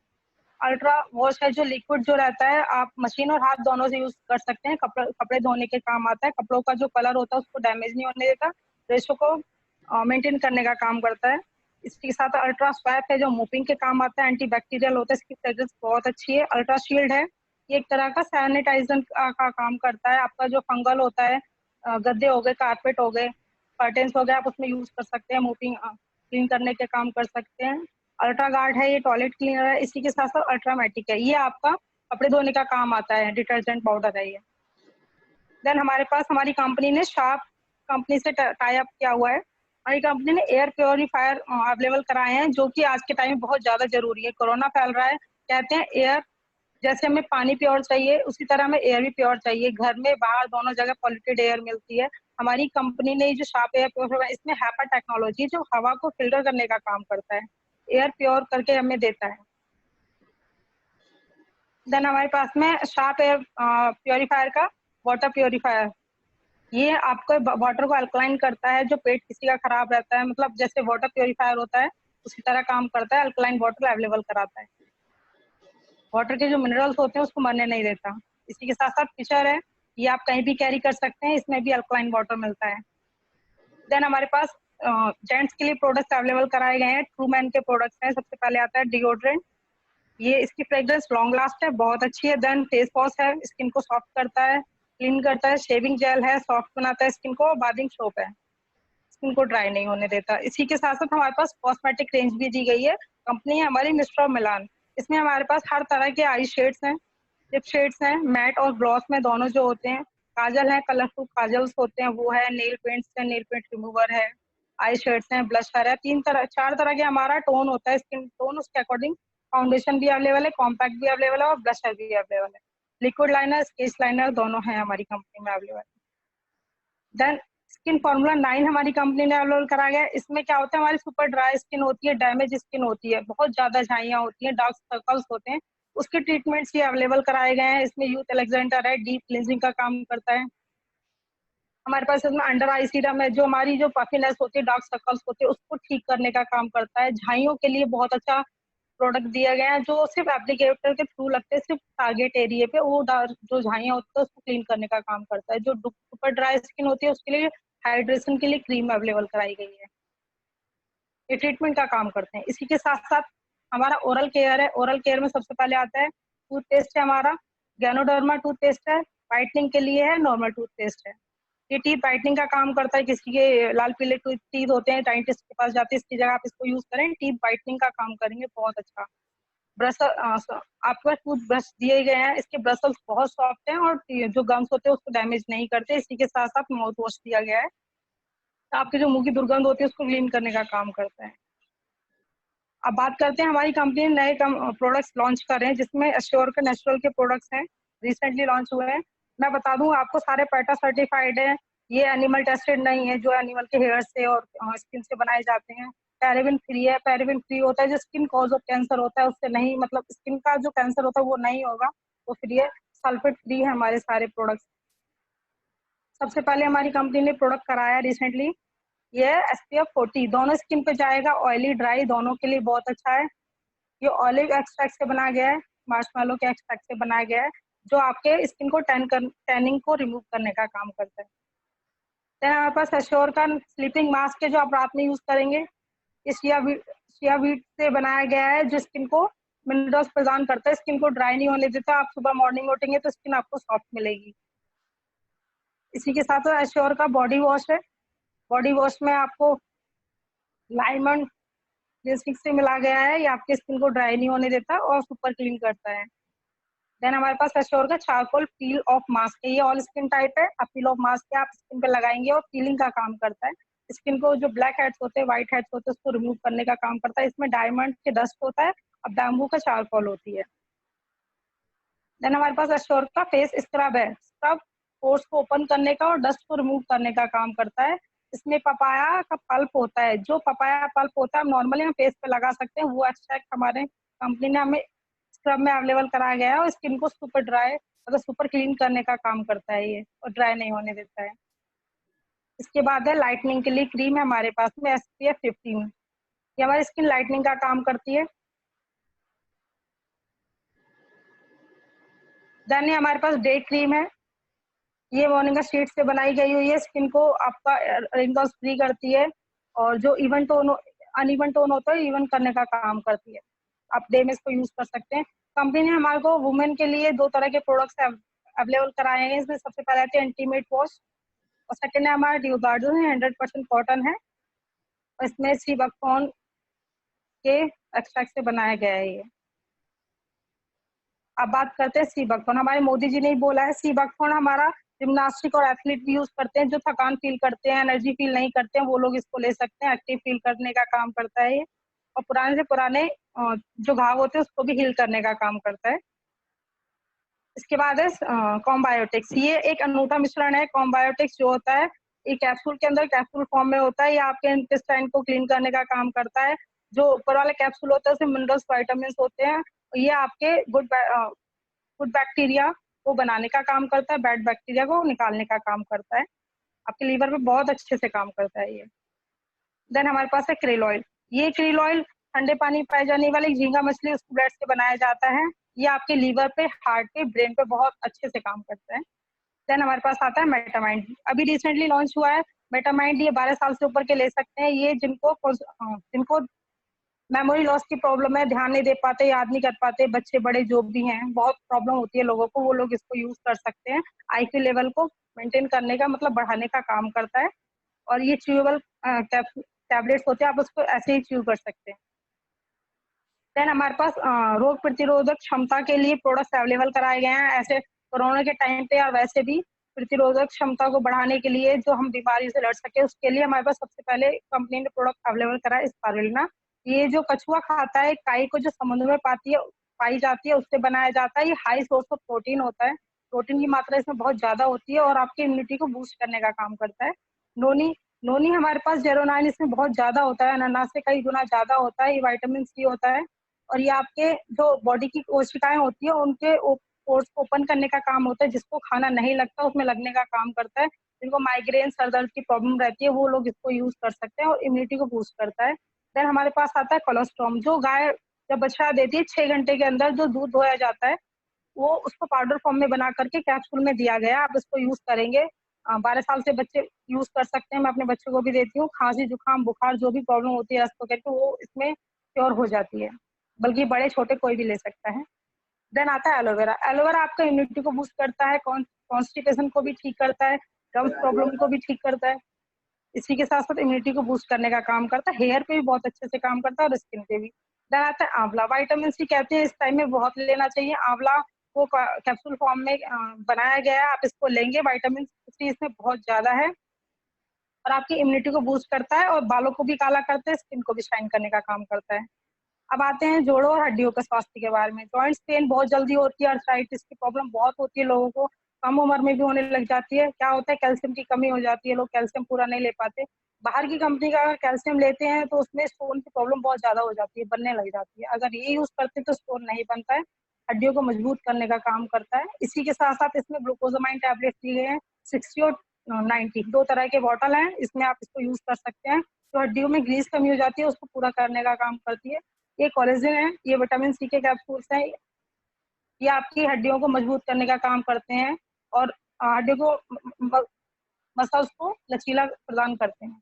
अल्ट्रा वॉश है, जो लिक्विड जो रहता है, आप मशीन और हाथ दोनों से यूज कर सकते हैं, कपड़े धोने के काम आता है। कपड़ों का जो कलर होता है उसको डैमेज नहीं होने देता, रेशो को मेंटेन करने का काम करता है। इसके साथ अल्ट्रा स्वैप है, जो मूविंग के काम आता है, एंटी बैक्टीरियल होता है, इसकी फ्रेग्रेंस बहुत अच्छी है। अल्ट्रा शील्ड है, ये एक तरह का सैनिटाइजर का काम करता है। आपका जो फंगल होता है, गद्दे हो गए, कारपेट हो गए, कर्टेन्स हो गए, आप उसमें यूज कर सकते हैं, मूविंग क्लीन करने के काम कर सकते हैं। अल्ट्रा गार्ड है, ये टॉयलेट क्लीनर है। इसी के साथ साथ अल्ट्रामेटिक है, ये आपका कपड़े धोने का काम आता है, डिटर्जेंट पाउडर है ये। देन हमारे पास हमारी कंपनी ने शार्प कंपनी से टाई अप किया हुआ है। हमारी कंपनी ने एयर प्योरीफायर अवेलेबल कराए हैं, जो कि आज के टाइम में बहुत ज्यादा जरूरी है। कोरोना फैल रहा है, कहते हैं एयर जैसे हमें पानी प्योर चाहिए, उसी तरह हमें एयर भी प्योर चाहिए। घर में बाहर दोनों जगह पॉल्यूटेड एयर मिलती है। हमारी कंपनी ने जो शार्प एयर प्योरीफायर, इसमें हैपा टेक्नोलॉजी, जो हवा को फिल्टर करने का काम करता है, एयर प्योर करके हमें देता है। देन हमारे पास में शार्प एयर प्योरीफायर का वाटर प्योरीफायर, ये आपको वाटर को अल्कलाइन करता है। जो पेट किसी का खराब रहता है, मतलब जैसे वाटर प्योरीफायर होता है उसी तरह काम करता है, अल्कलाइन वाटर अवेलेबल कराता है। वाटर के जो मिनरल्स होते हैं उसको मरने नहीं देता। इसी के साथ साथ फिशर है, ये आप कहीं भी कैरी कर सकते हैं, इसमें भी अल्कलाइन वाटर मिलता है। देन हमारे पास जेंट्स के लिए प्रोडक्ट्स अवेलेबल कराए गए हैं, ट्रू मैन के प्रोडक्ट्स हैं। सबसे पहले आता है डिओड्रेंट, ये इसकी फ्रेग्रेंस लॉन्ग लास्ट है, बहुत अच्छी है। देन फेस वॉश है, स्किन को सॉफ्ट करता है, क्लीन करता है। शेविंग जेल है, सॉफ्ट बनाता है स्किन को। बाथिंग सोप है, स्किन को ड्राई नहीं होने देता। इसी के साथ साथ हमारे पास कॉस्मेटिक रेंज भी दी गई है। कंपनी है हमारी मिस्टर ऑफ मिलान, इसमें हमारे पास हर तरह के आई शेड्स हैं, लिप शेड्स हैं, मैट और ग्लॉस में दोनों जो होते हैं। काजल है, कलरफुल काजल्स होते हैं वो है, नेल पेंट्स है, नेल पेंट रिमूवर है, आई शेड्स हैं, ब्लशर है। 4 तरह के हमारा टोन होता है, स्किन टोन, उसके अकॉर्डिंग फाउंडेशन भी अवेलेबल है, कॉम्पैक्ट भी अवेलेबल है और ब्लशर भी अवेलेबल है। लिक्विड लाइनर, स्केच लाइनर दोनों है हमारी कंपनी में अवेलेबल। देन स्किन फॉर्मूला 9 हमारी कंपनी ने अवेलेबल करा गया है। इसमें क्या होता है, हमारी सुपर ड्राई स्किन होती है, डैमेज स्किन होती है, बहुत ज्यादा झाइयां होती हैं, डार्क सर्कल्स होते हैं, उसके ट्रीटमेंट्स ये अवेलेबल कराए गए हैं। इसमें यूथ एलेक्जेंडर है, डीप क्लींजिंग का काम करता है। हमारे पास इसमें अंडर आई सीरम है, जो हमारी जो पफिनेस होती है, डार्क सर्कल्स होते हैं, उसको ठीक करने का काम करता है। झाइयों के लिए बहुत अच्छा प्रोडक्ट दिया गया है, जो सिर्फ एप्लीकेटर के थ्रू लगते हैं, सिर्फ टारगेट एरिया पे, वो जो झाइयां होती है उसको क्लीन करने का काम करता है। जो सुपर ड्राई स्किन होती है उसके लिए हाइड्रेशन के लिए क्रीम अवेलेबल कराई गई है, ये ट्रीटमेंट का काम करते हैं। इसी के साथ साथ हमारा ओरल केयर है। ओरल केयर में सबसे पहले आता है टूथपेस्ट है हमारा, गैनोडर्मा टूथपेस्ट है, व्हाइटनिंग के लिए है, नॉर्मल टूथपेस्ट है। ये टीथ व्हाइटनिंग का काम करता है, किसी के लाल पीले टीथ होते हैं, डेंटिस्ट के पास जाते हैं, इसकी जगह आप इसको यूज करें, टीथ व्हाइटनिंग का काम करेंगे, बहुत अच्छा। ब्रश आपके पास टूथ ब्रश दिए गए हैं, इसके ब्रशल्स बहुत सॉफ्ट हैं और जो गम्स होते हैं उसको डैमेज नहीं करते। इसी के साथ साथ माउथ वॉश दिया गया है, आपके जो मुंह की दुर्गंध होती है उसको क्लीन करने का काम करता है। अब बात करते हैं, हमारी कंपनी नए प्रोडक्ट्स लॉन्च कर रहे हैं, जिसमें एश्योर के नेचुरल के प्रोडक्ट्स हैं, रिसेंटली लॉन्च हुए हैं। मैं बता दूं आपको, सारे पैटा सर्टिफाइड है, ये एनिमल टेस्टेड नहीं है, जो एनिमल के हेयर से और स्किन से बनाए जाते हैं। पैराबिन फ्री है, पैराबिन फ्री होता है जो स्किन कॉज ऑफ कैंसर होता है उससे नहीं, मतलब स्किन का जो कैंसर होता है वो नहीं होगा, वो फ्री है। सल्फेट फ्री है हमारे सारे प्रोडक्ट्स। सबसे पहले हमारी कंपनी ने प्रोडक्ट कराया रिसेंटली, ये है SPF 40, दोनों स्किन पे जाएगा, ऑयली ड्राई दोनों के लिए बहुत अच्छा है। ये ऑलिव एक्सट्रैक्ट से बनाया गया है, मार्शमैलो के एक्सट्रैक्ट से बनाया गया है, जो आपके स्किन को टैनिंग को रिमूव करने का काम करता है। देन हमारे पास एश्योर का स्लीपिंग मास्क है, जो आप रात में यूज करेंगे। ये शिया वीट से बनाया गया है, जो स्किन को मिनरल्स प्रदान करता है, स्किन को ड्राई नहीं होने देता। आप सुबह मॉर्निंग उठेंगे तो स्किन आपको सॉफ्ट मिलेगी। इसी के साथ एश्योर का बॉडी वॉश है, बॉडी वॉश में आपको लाइमन लिपस्टिक से मिला गया है, ये आपके स्किन को ड्राई नहीं होने देता और सुपर क्लीन करता है। देन हमारे पास एश्योर का चारकोल पील ऑफ मास्क है, ये ऑल स्किन टाइप है, आप पील ऑफ मास्क है आप स्किन पे लगाएंगे और पीलिंग का काम करता है। स्किन को जो ब्लैक हेड्स होते हैं, व्हाइट हेड्स होते हैं, उसको रिमूव करने का काम करता है। इसमें डायमंड के डस्ट होता है और बैम्बू का चारकोल होती है। देन हमारे पास एश्योर का फेस स्क्रब है, स्क्रब पोर्स को ओपन करने का और डस्ट को रिमूव करने का काम करता है। इसमें पपाया का पल्प होता है, जो पपाया पल्प होता है नॉर्मली हम फेस पे लगा सकते हैं, वो एक्सट्रैक्ट हमारे कंपनी ने हमें स्क्रब में अवेलेबल कराया गया है और स्किन को सुपर ड्राई मतलब सुपर क्लीन करने का काम करता है ये, और ड्राई नहीं होने देता है। इसके बाद है लाइटनिंग के लिए क्रीम है हमारे पास में SPF 15, ये हमारी स्किन लाइटनिंग का काम करती है। देन हमारे पास डे क्रीम है, ये मोरिंगा शीट से बनाई गई हुई है, स्किन को आपका रिंकल्स फ्री करती है और जो अनइवन टोन होता है इवन करने का काम करती है। आप डे में इसको यूज कर सकते हैं। कंपनी ने हमारे को वुमेन के लिए 2 तरह के प्रोडक्ट्स अवेलेबल कराए हैं। इसमें सबसे पहले आते हैं इंटीमेट वॉश और सेकंड है हमारा ड्यूगार्ड, जो है 100% कॉटन है और इसमें सी बकथॉर्न के एक्सट्रैक्ट से बनाया गया है ये। अब बात करते हैं सी बकथॉर्न, हमारे मोदी जी ने ही बोला है, सी बकथॉर्न हमारा जिम्नास्टिक और एथलीट भी यूज करते हैं, जो थकान फील करते हैं, एनर्जी फील नहीं करते हैं, वो लोग इसको ले सकते हैं, एक्टिव फील करने का काम करता है ये। और पुराने से पुराने जो घाव होते हैं उसको भी हील करने का काम करता है। इसके बाद है कॉम्बायोटिक्स, ये एक अनूठा मिश्रण है। कॉम्बायोटिक्स जो होता है ये कैप्सूल के अंदर कैप्सूल फॉर्म में होता है, ये आपके इंटेस्टाइन को क्लीन करने का काम करता है। जो ऊपर वाले कैप्सूल होता है उसमें मिनरल्स वाइटामिन होते हैं, ये आपके गुड बैक्टीरिया को बनाने का काम करता है, बैड बैक्टीरिया को निकालने का काम करता है, आपके लीवर पे बहुत अच्छे से काम करता है ये। देन हमारे पास है क्रिल ऑयल, ये क्रिल ऑयल ठंडे पानी में पाई जाने वाली झींगा मछली उसके ब्लड से बनाया जाता है, ये आपके लीवर पे, हार्ट पे, ब्रेन पे बहुत अच्छे से काम करता है। देन हमारे पास आता है मेटामाइंड, अभी रिसेंटली लॉन्च हुआ है मेटामाइंड, ये 12 साल से ऊपर के ले सकते हैं। ये जिनको मेमोरी लॉस की प्रॉब्लम है, ध्यान नहीं दे पाते, याद नहीं कर पाते, बच्चे बड़े जो भी हैं, बहुत प्रॉब्लम होती है लोगों को, वो लोग इसको यूज कर सकते हैं। IQ लेवल को मेंटेन करने का मतलब बढ़ाने का काम करता है और ये च्यूएबल टैबलेट्स होते हैं, आप उसको ऐसे ही च्यू कर सकते हैं। देन हमारे पास रोग प्रतिरोधक क्षमता के लिए प्रोडक्ट्स अवेलेबल कराए गए हैं, ऐसे कोरोना के टाइम पे और वैसे भी प्रतिरोधक क्षमता को बढ़ाने के लिए, जो हम बीमारी से लड़ सके उसके लिए हमारे पास सबसे पहले कंपनी ने प्रोडक्ट अवेलेबल करा है स्पारुलिना। ये जो कछुआ खाता है काई को, जो समुद्र में पाई जाती है, उससे बनाया जाता है। ये हाई सोर्स ऑफ प्रोटीन होता है, प्रोटीन की मात्रा इसमें बहुत ज्यादा होती है और आपकी इम्यूनिटी को बूस्ट करने का काम करता है। नोनी नोनी हमारे पास 09 इसमें बहुत ज्यादा होता है, अनानास से कई गुना ज्यादा होता है, ये विटामिन सी होता है और ये आपके जो बॉडी की कोशिकाएं होती है उनके पोर्स को ओपन करने का काम होता है, जिसको खाना नहीं लगता उसमें लगने का काम करता है। जिनको माइग्रेन, सर दर्द की प्रॉब्लम रहती है वो लोग इसको यूज कर सकते हैं और इम्यूनिटी को बूस्ट करता है। देन हमारे पास आता है कोलेस्ट्रॉम, जो गाय जब बच्चा देती है 6 घंटे के अंदर जो दूध धोया जाता है, वो उसको पाउडर फॉर्म में बना करके कैप्सूल में दिया गया है, आप इसको यूज करेंगे। 12 साल से बच्चे यूज कर सकते हैं, मैं अपने बच्चों को भी देती हूँ। खांसी, जुकाम, बुखार जो भी प्रॉब्लम होती है रक्त करके, वो इसमें क्योर हो जाती है, बल्कि बड़े छोटे कोई भी ले सकता है। देन आता है एलोवेरा, एलोवेरा आपका इम्यूनिटी को बूस्ट करता है, कॉन्स्टिपेशन को भी ठीक करता है, गम्स प्रॉब्लम को भी ठीक करता है, इसी के साथ साथ इम्यूनिटी को बूस्ट करने का काम करता है, हेयर पे भी बहुत अच्छे से काम करता है और स्किन पे भी। देन आता है आंवला, विटामिन सी कहते हैं, इस टाइम में बहुत लेना चाहिए। आंवला को कैप्सूल फॉर्म में बनाया गया है, आप इसको लेंगे, विटामिन सी इसमें बहुत ज्यादा है और आपकी इम्यूनिटी को बूस्ट करता है और बालों को भी काला करता है, स्किन को भी शाइन करने का काम करता है। अब आते हैं जोड़ों और हड्डियों के स्वास्थ्य के बारे में। जॉइंट्स पेन बहुत जल्दी होती है, आर्थराइटिस की प्रॉब्लम बहुत होती है लोगों को, कम उम्र में भी होने लग जाती है। क्या होता है, कैल्शियम की कमी हो जाती है, लोग कैल्शियम पूरा नहीं ले पाते। बाहर की कंपनी का अगर कैल्शियम लेते हैं तो उसमें स्टोन की प्रॉब्लम बहुत ज्यादा हो जाती है, बनने लग जाती है। अगर ये यूज करते हैं तो स्टोन नहीं बनता है, हड्डियों को मजबूत करने का काम करता है। इसी के साथ साथ इसमें ग्लूकोजामाइन टैबलेट दिए गए हैं, 60 90, 2 तरह के बॉटल हैं, इसमें आप इसको यूज कर सकते हैं। तो हड्डियों में ग्रीस कमी हो जाती है उसको पूरा करने का काम करती है। ये कोलेजन है, ये विटामिन सी के कैप्सूल्स हैं, ये आपकी हड्डियों को मजबूत करने का काम करते हैं और हड्डियों को मसल्स को लचीला प्रदान करते हैं।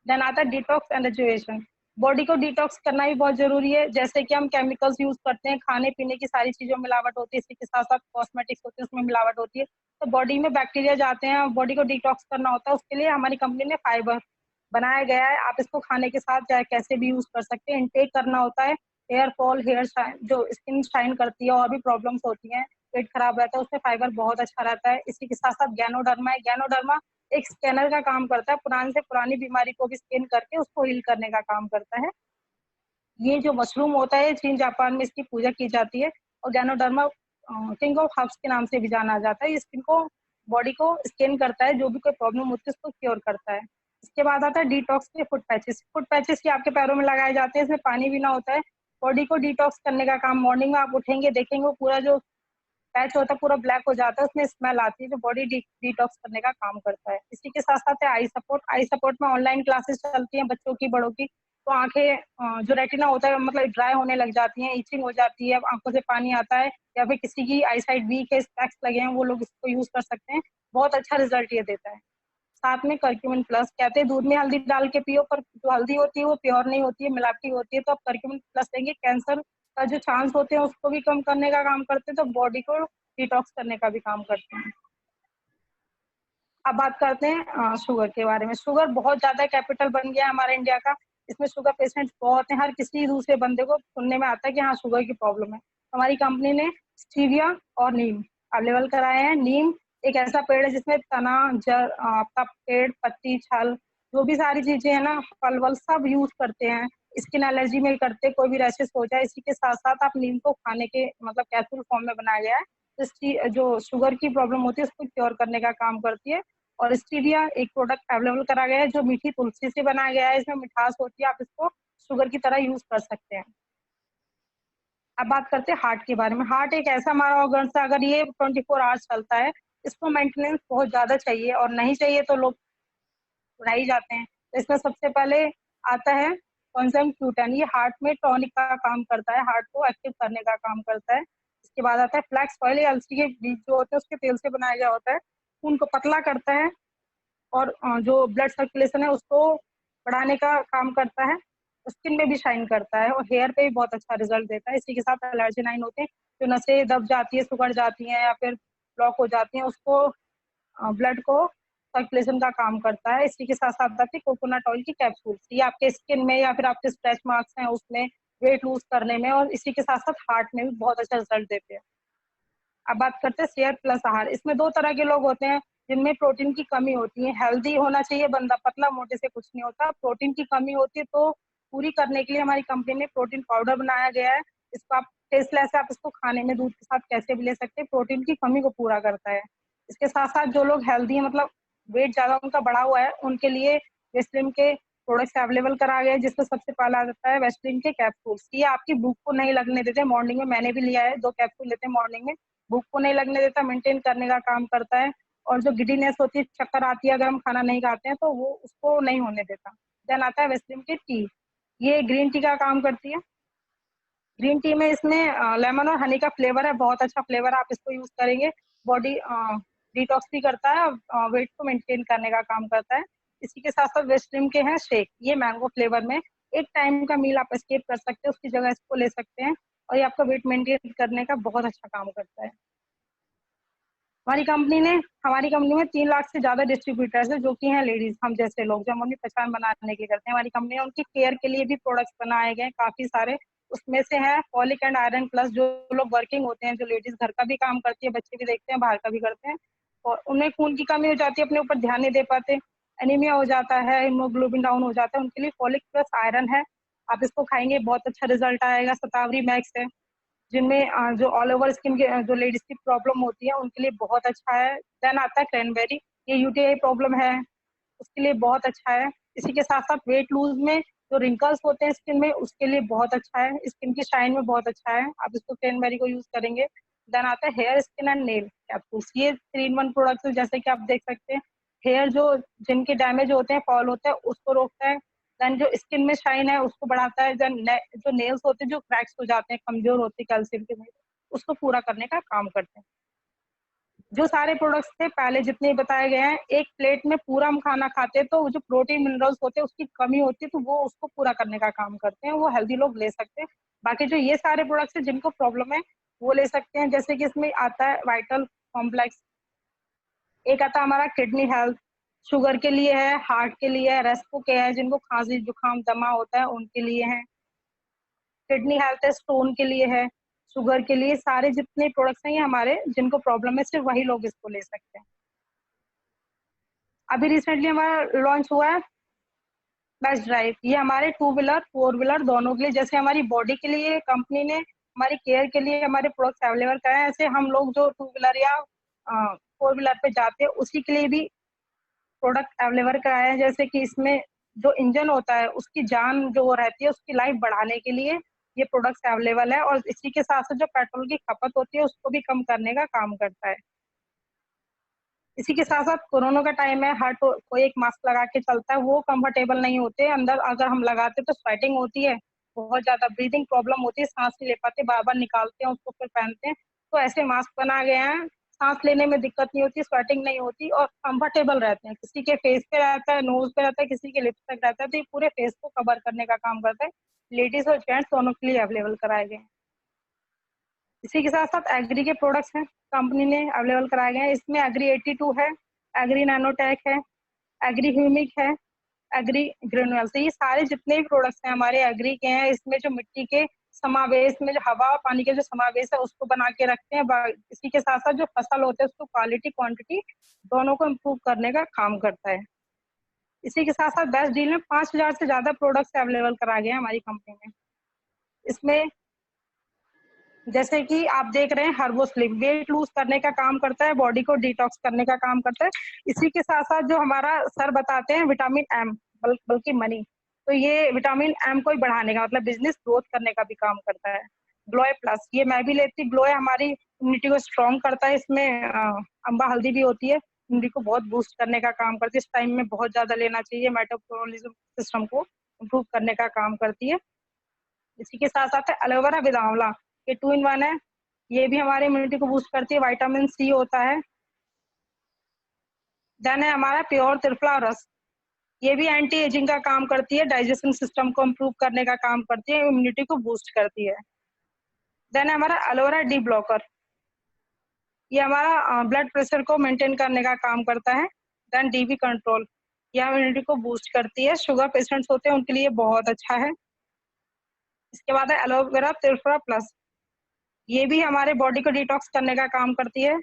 देन आता है डिटॉक्स एंड रेजुवेशन। बॉडी को डिटॉक्स करना भी बहुत जरूरी है, जैसे कि हम केमिकल्स यूज करते हैं, खाने पीने की सारी चीजों में मिलावट होती है, इसी के साथ साथ कॉस्मेटिक्स होते हैं उसमें मिलावट होती है, तो बॉडी में बैक्टीरिया जाते हैं, बॉडी को डिटॉक्स करना होता है, उसके लिए हमारी कंपनी ने फाइबर बनाया गया है। आप इसको खाने के साथ चाहे कैसे भी यूज कर सकते हैं। इनटेक करना होता है, हेयर फॉल, हेयर शाइन, जो स्किन शाइन करती है और भी प्रॉब्लम्स होती हैं, पेट खराब रहता है, उसमें फाइबर बहुत अच्छा रहता है। इसी के साथ साथ गैनोडर्मा है, गैनोडर्मा एक स्कैनर का काम करता है, पुरानी से पुरानी बीमारी को भी स्कैन करके उसको हील करने का काम करता है। ये जो मशरूम होता है चीन जापान में इसकी पूजा की जाती है और गैनोडर्मा किंग ऑफ हर्ब्स के नाम से भी जाना जाता है। ये स्किन को, बॉडी को स्कैन करता है, जो भी कोई प्रॉब्लम होती है उसको क्योर करता है। इसके बाद आता है डिटॉक्स के फुट पैचेस। फुट पैचेस ये आपके पैरों में लगाए जाते हैं, इसमें पानी भी ना होता है, बॉडी को डिटॉक्स करने का काम। मॉर्निंग में आप उठेंगे देखेंगे वो पूरा जो पैच होता है पूरा ब्लैक हो जाता है, उसमें स्मेल आती है, जो बॉडी डिटॉक्स करने का काम करता है। इसी के साथ साथ है आई सपोर्ट। आई सपोर्ट में ऑनलाइन क्लासेस चलती हैं बच्चों की, बड़ों की, तो आंखें जो रेटिना होता है मतलब ड्राई होने लग जाती हैं, इचिंग हो जाती है, आंखों से पानी आता है, या फिर किसी की आई साइड वीक है, स्पेक्स लगे हैं, वो लोग इसको यूज कर सकते हैं, बहुत अच्छा रिजल्ट ये देता है। साथ में करक्यूमिन प्लस, कहते हैं दूध में हल्दी डाल के पियो, पर जो हल्दी होती है वो प्योर नहीं होती है, मिलावटी होती है, तो आप करक्यूमिन प्लस लेंगे, कैंसर का जो चांस होते हैं उसको भी कम करने का काम करते हैं, तो बॉडी को डिटॉक्स करने का भी काम करते हैं। अब बात करते हैं शुगर के बारे में। शुगर बहुत ज्यादा कैपिटल बन गया है हमारे इंडिया का, इसमें शुगर पेशेंट्स बहुत हैं, हर किसी दूसरे बंदे को सुनने में आता है कि हाँ शुगर की प्रॉब्लम है। हमारी कंपनी ने स्टीविया और नीम अवेलेबल कराए हैं। नीम एक ऐसा पेड़ है जिसमें तना, जड़, आपका पेड़, पत्ती, छाल, जो भी सारी चीजें हैं ना, फल वल सब यूज करते हैं, स्किन एलर्जी में करते हैं, कोई भी रैशेस हो जाए। इसी के साथ साथ आप नीम को खाने के मतलब कैप्सूल फॉर्म में बनाया गया है, इसकी जो शुगर की प्रॉब्लम होती है उसको क्योर करने का काम करती है। और स्टीविया एक प्रोडक्ट अवेलेबल करा गया है जो मीठी तुलसी से बनाया गया है, इसमें मिठास होती है, आप इसको शुगर की तरह यूज कर सकते हैं। अब बात करते हैं हार्ट के बारे में। हार्ट एक ऐसा हमारा ऑर्गन है, अगर ये 24 आवर्स चलता है, इसको मेंटेनेंस बहुत ज्यादा चाहिए, और नहीं चाहिए तो लोग उड़ाई जाते हैं। तो इसमें सबसे पहले आता है कॉन्सम Q10, ये हार्ट में टॉनिक का काम करता है, हार्ट को एक्टिव करने का काम करता है। इसके बाद आता है फ्लैक्स ऑयल, ये अलसी के बीज जो होते हैं उसके तेल से बनाया गया होता है, खून को पतला करता है और जो ब्लड सर्कुलेशन है उसको बढ़ाने का काम करता है, स्किन में भी शाइन करता है और हेयर पे भी बहुत अच्छा रिजल्ट देता है। इसी के साथ एलर्जेनाइन होते हैं, जो नसें दब जाती है, सुखड़ जाती हैं या फिर ब्लॉक हो जाती हैं, उसको ब्लड को सर्कुलेशन का काम करता है। इसी के साथ साथ आती है कोकोनट ऑयल की कैप्सूल, ये आपके स्किन में या फिर आपके स्ट्रेच मार्क्स हैं उसमें, वेट लूज करने में, और इसी के साथ साथ हार्ट में भी बहुत अच्छा रिजल्ट देते हैं। अब बात करते हैं सेहत प्लस आहार। इसमें 2 तरह के लोग होते हैं जिनमें प्रोटीन की कमी होती है। हेल्दी होना चाहिए बंदा, पतला मोटे से कुछ नहीं होता, प्रोटीन की कमी होती है, तो पूरी करने के लिए हमारी कंपनी ने प्रोटीन पाउडर बनाया गया है। इसको आप टेस्टलेस है, आप इसको खाने में दूध के साथ कैसे भी ले सकते हैं, प्रोटीन की कमी को पूरा करता है। इसके साथ साथ जो लोग हेल्दी है, मतलब वेट ज्यादा उनका बढ़ा हुआ है, उनके लिए वेस्लिन के प्रोडक्ट्स अवेलेबल करा गए, जिसमें सबसे पहला आता है वेस्लिन के कैप्सूल्स। ये आपकी भूख को नहीं लगने देते मॉर्निंग में, मैंने भी लिया है, 2 कैप्सूल लेते हैं मॉर्निंग में, भूख को नहीं लगने देता, मेंटेन करने का काम करता है। और जो गिडीनेस होती है, चक्कर आती है अगर हम खाना नहीं खाते हैं, तो वो उसको नहीं होने देता। देन आता है वेस्लिन की टी, ये ग्रीन टी का काम करती है। ग्रीन टी में इसमें लेमन और हनी का फ्लेवर है, बहुत अच्छा फ्लेवर है, आप इसको यूज करेंगे, बॉडी डिटॉक्स भी करता है, वेट को मेंटेन करने का काम करता है। इसी के साथ साथ वेस्टर्न के हैं शेक, ये मैंगो फ्लेवर में, एक टाइम का मील आप स्किप कर सकते हैं, उसकी जगह इसको ले सकते हैं, और ये आपका वेट मेंटेन करने का बहुत अच्छा काम करता है। हमारी कंपनी में 3 लाख से ज्यादा डिस्ट्रीब्यूटर्स है, जो कि हैं लेडीज, हम जैसे लोग जो हम अपनी पहचान बनाने की करते हैं। हमारी कंपनी ने उनकी केयर के लिए भी प्रोडक्ट्स बनाए गए काफी सारे, उसमें से है फॉलिक एंड आयरन प्लस। जो लोग वर्किंग होते हैं, जो लेडीज घर का भी काम करती है, बच्चे भी देखते हैं, बाहर का भी करते हैं, और उन्हें खून की कमी हो जाती है, अपने ऊपर ध्यान नहीं दे पाते, एनीमिया हो जाता है, हीमोग्लोबिन डाउन हो जाता है, उनके लिए फॉलिक प्लस आयरन है, आप इसको खाएंगे बहुत अच्छा रिजल्ट आएगा। शतावरी मैक्स है, जिनमें जो ऑल ओवर स्किन के जो लेडीज की प्रॉब्लम होती है उनके लिए बहुत अच्छा है। देन आता है क्रैनबेरी, ये यूटीआई प्रॉब्लम है उसके लिए बहुत अच्छा है। इसी के साथ साथ वेट लूज में जो रिंकल्स होते हैं स्किन में, उसके लिए बहुत अच्छा है, स्किन की शाइन में बहुत अच्छा है, आप इसको क्रैनबेरी को यूज करेंगे। देन आता है hair, skin and nail capsules. ये 3-in-1 प्रोडक्ट्स है, जैसे कि आप देख सकते हैं। हेयर जो जिनके डैमेज होते हैं, फॉल होता है, उसको रोकता है। देन जो स्किन में शाइन है उसको बढ़ाता है। देन जो नेल्स होते हैं, जो क्रैक्स हो जाते हैं, कमजोर होते हैं कैल्शियम की वजह से, उसको पूरा करने का काम करते हैं। जो सारे प्रोडक्ट्स थे पहले जितने बताए गए हैं, एक प्लेट में पूरा हम खाना खाते हैं तो जो प्रोटीन मिनरल्स होते हैं उसकी कमी होती है, तो वो उसको पूरा करने का काम करते हैं। वो हेल्दी लोग ले सकते हैं। बाकी जो ये सारे प्रोडक्ट्स हैं जिनको प्रॉब्लम है वो ले सकते हैं। जैसे कि इसमें आता है वाइटल कॉम्प्लेक्स, एक आता है हमारा किडनी हेल्थ, शुगर के लिए है, हार्ट के लिए है, रेस्पो के है, जिनको खांसी जुकाम दमा होता है उनके लिए है। किडनी हेल्थ है, स्टोन के लिए है, शुगर के लिए। सारे जितने प्रोडक्ट्स हैं ये हमारे जिनको प्रॉब्लम है सिर्फ वही लोग इसको ले सकते हैं। अभी रिसेंटली हमारा लॉन्च हुआ है बेस्ट ड्राइव। ये हमारे 2 व्हीलर 4 व्हीलर दोनों के लिए, जैसे हमारी बॉडी के लिए कंपनी ने हमारी केयर के लिए हमारे प्रोडक्ट्स अवेलेबल कराए हैं, ऐसे हम लोग जो 2 व्हीलर या 4 व्हीलर पे जाते हैं उसकी के लिए भी प्रोडक्ट अवेलेबल कराए हैं। जैसे कि इसमें जो इंजन होता है उसकी जान जो रहती है उसकी लाइफ बढ़ाने के लिए ये प्रोडक्ट्स अवेलेबल है, और इसी के साथ साथ जो पेट्रोल की खपत होती है उसको भी कम करने का काम करता है। इसी के साथ साथ कोरोना का टाइम है, हर कोई एक मास्क लगा के चलता है, वो कंफर्टेबल नहीं होते। अंदर अगर हम लगाते तो स्वेटिंग होती है, बहुत ज्यादा ब्रीदिंग प्रॉब्लम होती है, सांस नहीं ले पाते, बार बार निकालते हैं उसको फिर पहनते हैं। तो ऐसे मास्क बना गए हैं, सांस लेने में दिक्कत नहीं होती, स्वेटिंग नहीं होती और कंफर्टेबल रहते हैं। किसी के फेस पे रहता है, नोज पे रहता है, किसी के लिप्स तक रहता है, तो ये पूरे फेस को कवर करने का काम करता है। लेडीज और जेंट्स दोनों के लिए अवेलेबल कराए गए हैं। इसी के साथ साथ एग्री के प्रोडक्ट्स हैं, कंपनी ने अवेलेबल कराए गए हैं। इसमें एग्री 82 है, एग्री नैनोटेक है, एग्री ह्यूमिक है, एग्री ग्रेनुअल्स। ये सारे जितने भी प्रोडक्ट्स हैं हमारे एग्री के हैं। इसमें जो मिट्टी के समावेश में जो हवा और पानी के जो समावेश है उसको बना के रखते हैं। इसी के साथ साथ जो फसल होते हैं उसको क्वालिटी क्वांटिटी दोनों को इम्प्रूव करने का काम करता है। इसी के साथ साथ बेस्ट डील में 5000 से ज्यादा प्रोडक्ट्स अवेलेबल कराए गए हैं हमारी कंपनी में। इसमें जैसे कि आप देख रहे हैं हर्बो स्लिम वेट लूज करने का काम करता है, बॉडी को डिटॉक्स करने का काम करता है। इसी के साथ साथ जो हमारा सर बताते हैं विटामिन एम बल्कि मनी, तो ये विटामिन एम को ही बढ़ाने का मतलब बिजनेस ग्रोथ करने का भी काम करता है। ग्लोए प्लस, ये मैं भी लेती, ग्लोए हमारी इम्यूनिटी को स्ट्रॉन्ग करता है। इसमें अम्बा हल्दी भी होती है, इम्यूनिटी को बहुत बूस्ट करने का काम करती है। इस टाइम में बहुत ज्यादा लेना चाहिए, मेटाबॉलिज्म सिस्टम को इम्प्रूव करने का काम करती है। इसी के साथ साथ है एलोवेरा विद आंवला, ये 2-in-1 है, ये भी हमारे इम्यूनिटी को बूस्ट करती है। विटामिन सी होता है। देन है हमारा प्योर त्रिफला रस, ये भी एंटी एजिंग का काम करती है, डाइजेशन सिस्टम को इम्प्रूव करने का काम करती है, इम्यूनिटी को बूस्ट करती है। देन है हमारा एलोवेरा डी ब्लॉकर, ये हमारा ब्लड प्रेशर को मेंटेन करने का काम करता है। देन डीबी कंट्रोल, ये इम्यूनिटी को बूस्ट करती है, शुगर पेशेंट्स होते हैं उनके लिए बहुत अच्छा है। इसके बाद है एलोवेरा त्रिफला प्लस, ये भी हमारे बॉडी को डिटॉक्स करने का काम करती है।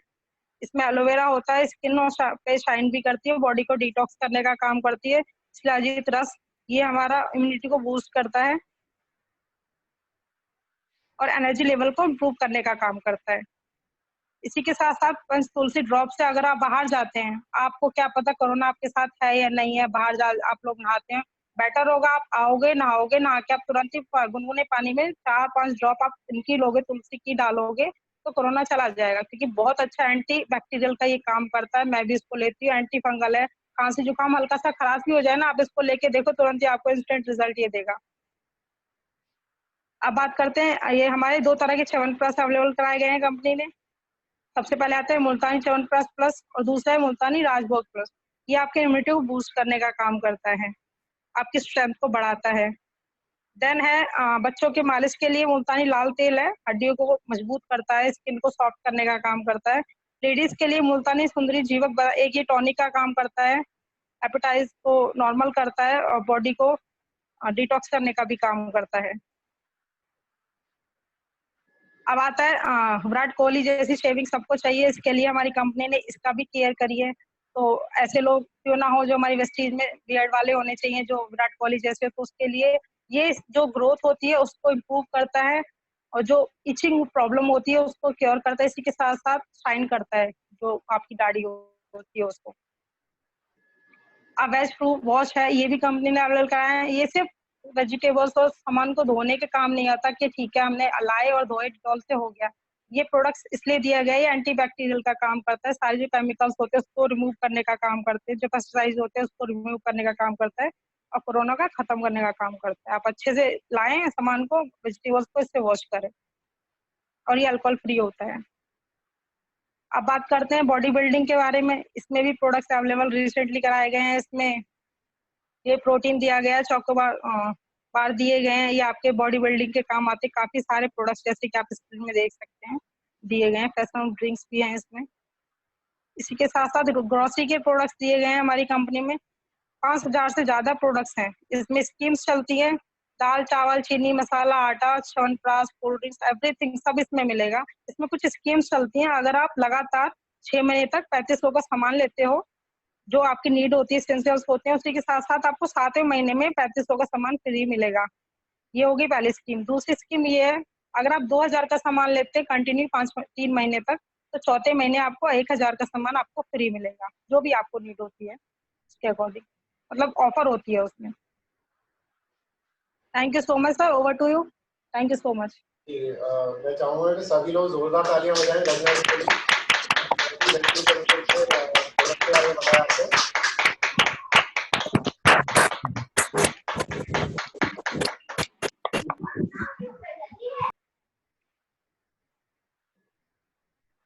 इसमें एलोवेरा होता है, स्किन और पे शाइन भी करती है, बॉडी को डिटॉक्स करने का काम करती है। शिलाजीत रस, ये हमारा इम्यूनिटी को बूस्ट करता है और एनर्जी लेवल को इम्प्रूव करने का काम करता है। इसी के साथ साथ पंच तुलसी ड्रॉप से अगर आप बाहर जाते हैं, आपको क्या पता कोरोना आपके साथ है या नहीं है, बाहर जा आप लोग नहाते हैं, बेटर होगा आप आओगे नहाओगे, नहा के आप तुरंत ही गुनगुने पानी में 4-5 ड्रॉप आप इनकी लोगे, तुलसी की डालोगे तो कोरोना चला जाएगा, क्योंकि बहुत अच्छा एंटी बैक्टीरियल का ये काम करता है। मैं भी इसको लेती हूँ, एंटी फंगल है। खांसी जुकाम हल्का सा खराश भी हो जाए ना, आप इसको लेके देखो, तुरंत ही आपको इंस्टेंट रिजल्ट ये देगा। अब बात करते हैं, ये हमारे 2 तरह के च्यवनप्राश अवेलेबल कराए गए हैं कंपनी ने। सबसे पहले आता है मुल्तानी च्यवनप्राश प्लस और दूसरा है मुल्तानी राजभोग प्लस। ये आपके इम्यूनिटी को बूस्ट करने का काम करता है, आपकी स्ट्रेंथ को बढ़ाता है। देन है बच्चों के मालिश के लिए मुल्तानी लाल तेल है, हड्डियों को मजबूत करता है, स्किन को सॉफ्ट करने का काम करता है। लेडीज के लिए मुल्तानी सुंदरी जीवक एक ये टॉनिक का काम करता है, एपेटाइज को नॉर्मल करता है और बॉडी को डिटॉक्स करने का भी काम करता है। अब आता है विराट कोहली जैसी शेविंग सबको चाहिए, इसके लिए हमारी कंपनी ने इसका भी केयर करी है। तो ऐसे लोग क्यों ना हो जो हमारी वेस्टीज में बियर्ड वाले होने चाहिए जो विराट कोहली जैसे, तो उसके लिए ये जो ग्रोथ होती है उसको इम्प्रूव करता है और जो इचिंग प्रॉब्लम होती है उसको क्योर करता है। इसी के साथ साथ शाइन करता है जो आपकी दाढ़ी होती है उसको। अब वेज प्रूफ वॉश है, ये भी कंपनी ने अवेलेबल कराया है। ये सिर्फ वेजिटेबल्स और सामान को धोने के काम नहीं आता कि ठीक है हमने लाए और धोए डेटॉल से हो गया। ये प्रोडक्ट्स इसलिए दिया गया है, ये एंटीबैक्टीरियल का काम करता है, सारे जो केमिकल्स होते हैं उसको रिमूव करने का काम करते हैं, जो पेस्टिसाइड होते हैं उसको रिमूव करने का काम करता है और कोरोना का खत्म करने का काम करता है। आप अच्छे से लाएं सामान को, वेजिटेबल्स को इससे वॉश करें और ये अल्कोहल फ्री होता है। अब बात करते हैं बॉडी बिल्डिंग के बारे में। इसमें भी प्रोडक्ट्स अवेलेबल रिसेंटली कराए गए हैं। इसमें ये प्रोटीन दिया गया है, चोकोबार बार दिए गए हैं, ये आपके बॉडी बिल्डिंग के काम आते हैं। काफी सारे प्रोडक्ट्स जैसे कि आप स्क्रीन में देख सकते हैं दिए गए हैं, फ्रेशनर ड्रिंक्स भी हैं इसमें। इसी के साथ साथ ग्रोसरी के प्रोडक्ट्स दिए गए हैं हमारी कंपनी में। 5000 से ज्यादा प्रोडक्ट्स हैं। इसमें स्कीम्स चलती है, दाल चावल चीनी मसाला आटा च्यवनप्राश कोल्ड ड्रिंक्स एवरीथिंग सब इसमें मिलेगा। इसमें कुछ स्कीम्स चलती हैं, अगर आप लगातार 6 महीने तक 3500 का सामान लेते हो, जो आपकी नीड होती है, एसेंशियल्स होते हैं, उसी के साथ साथ आपको 7वें महीने में 3500 का सामान फ्री मिलेगा। ये होगी पहली स्कीम। दूसरी स्कीम ये है, अगर आप 2000 का सामान लेते हैं कंटिन्यू 3 महीने तक, तो चौथे महीने आपको 1000 का सामान आपको फ्री मिलेगा, जो भी आपको नीड होती है उसके अकॉर्डिंग, मतलब ऑफर होती है उसमें। Thank you so much sir, over to you. Thank you so much. मैं चाहूंगा कि सभी लोग जोरदार तालियां बजाएं रजनीश के लिए। बताया आपको।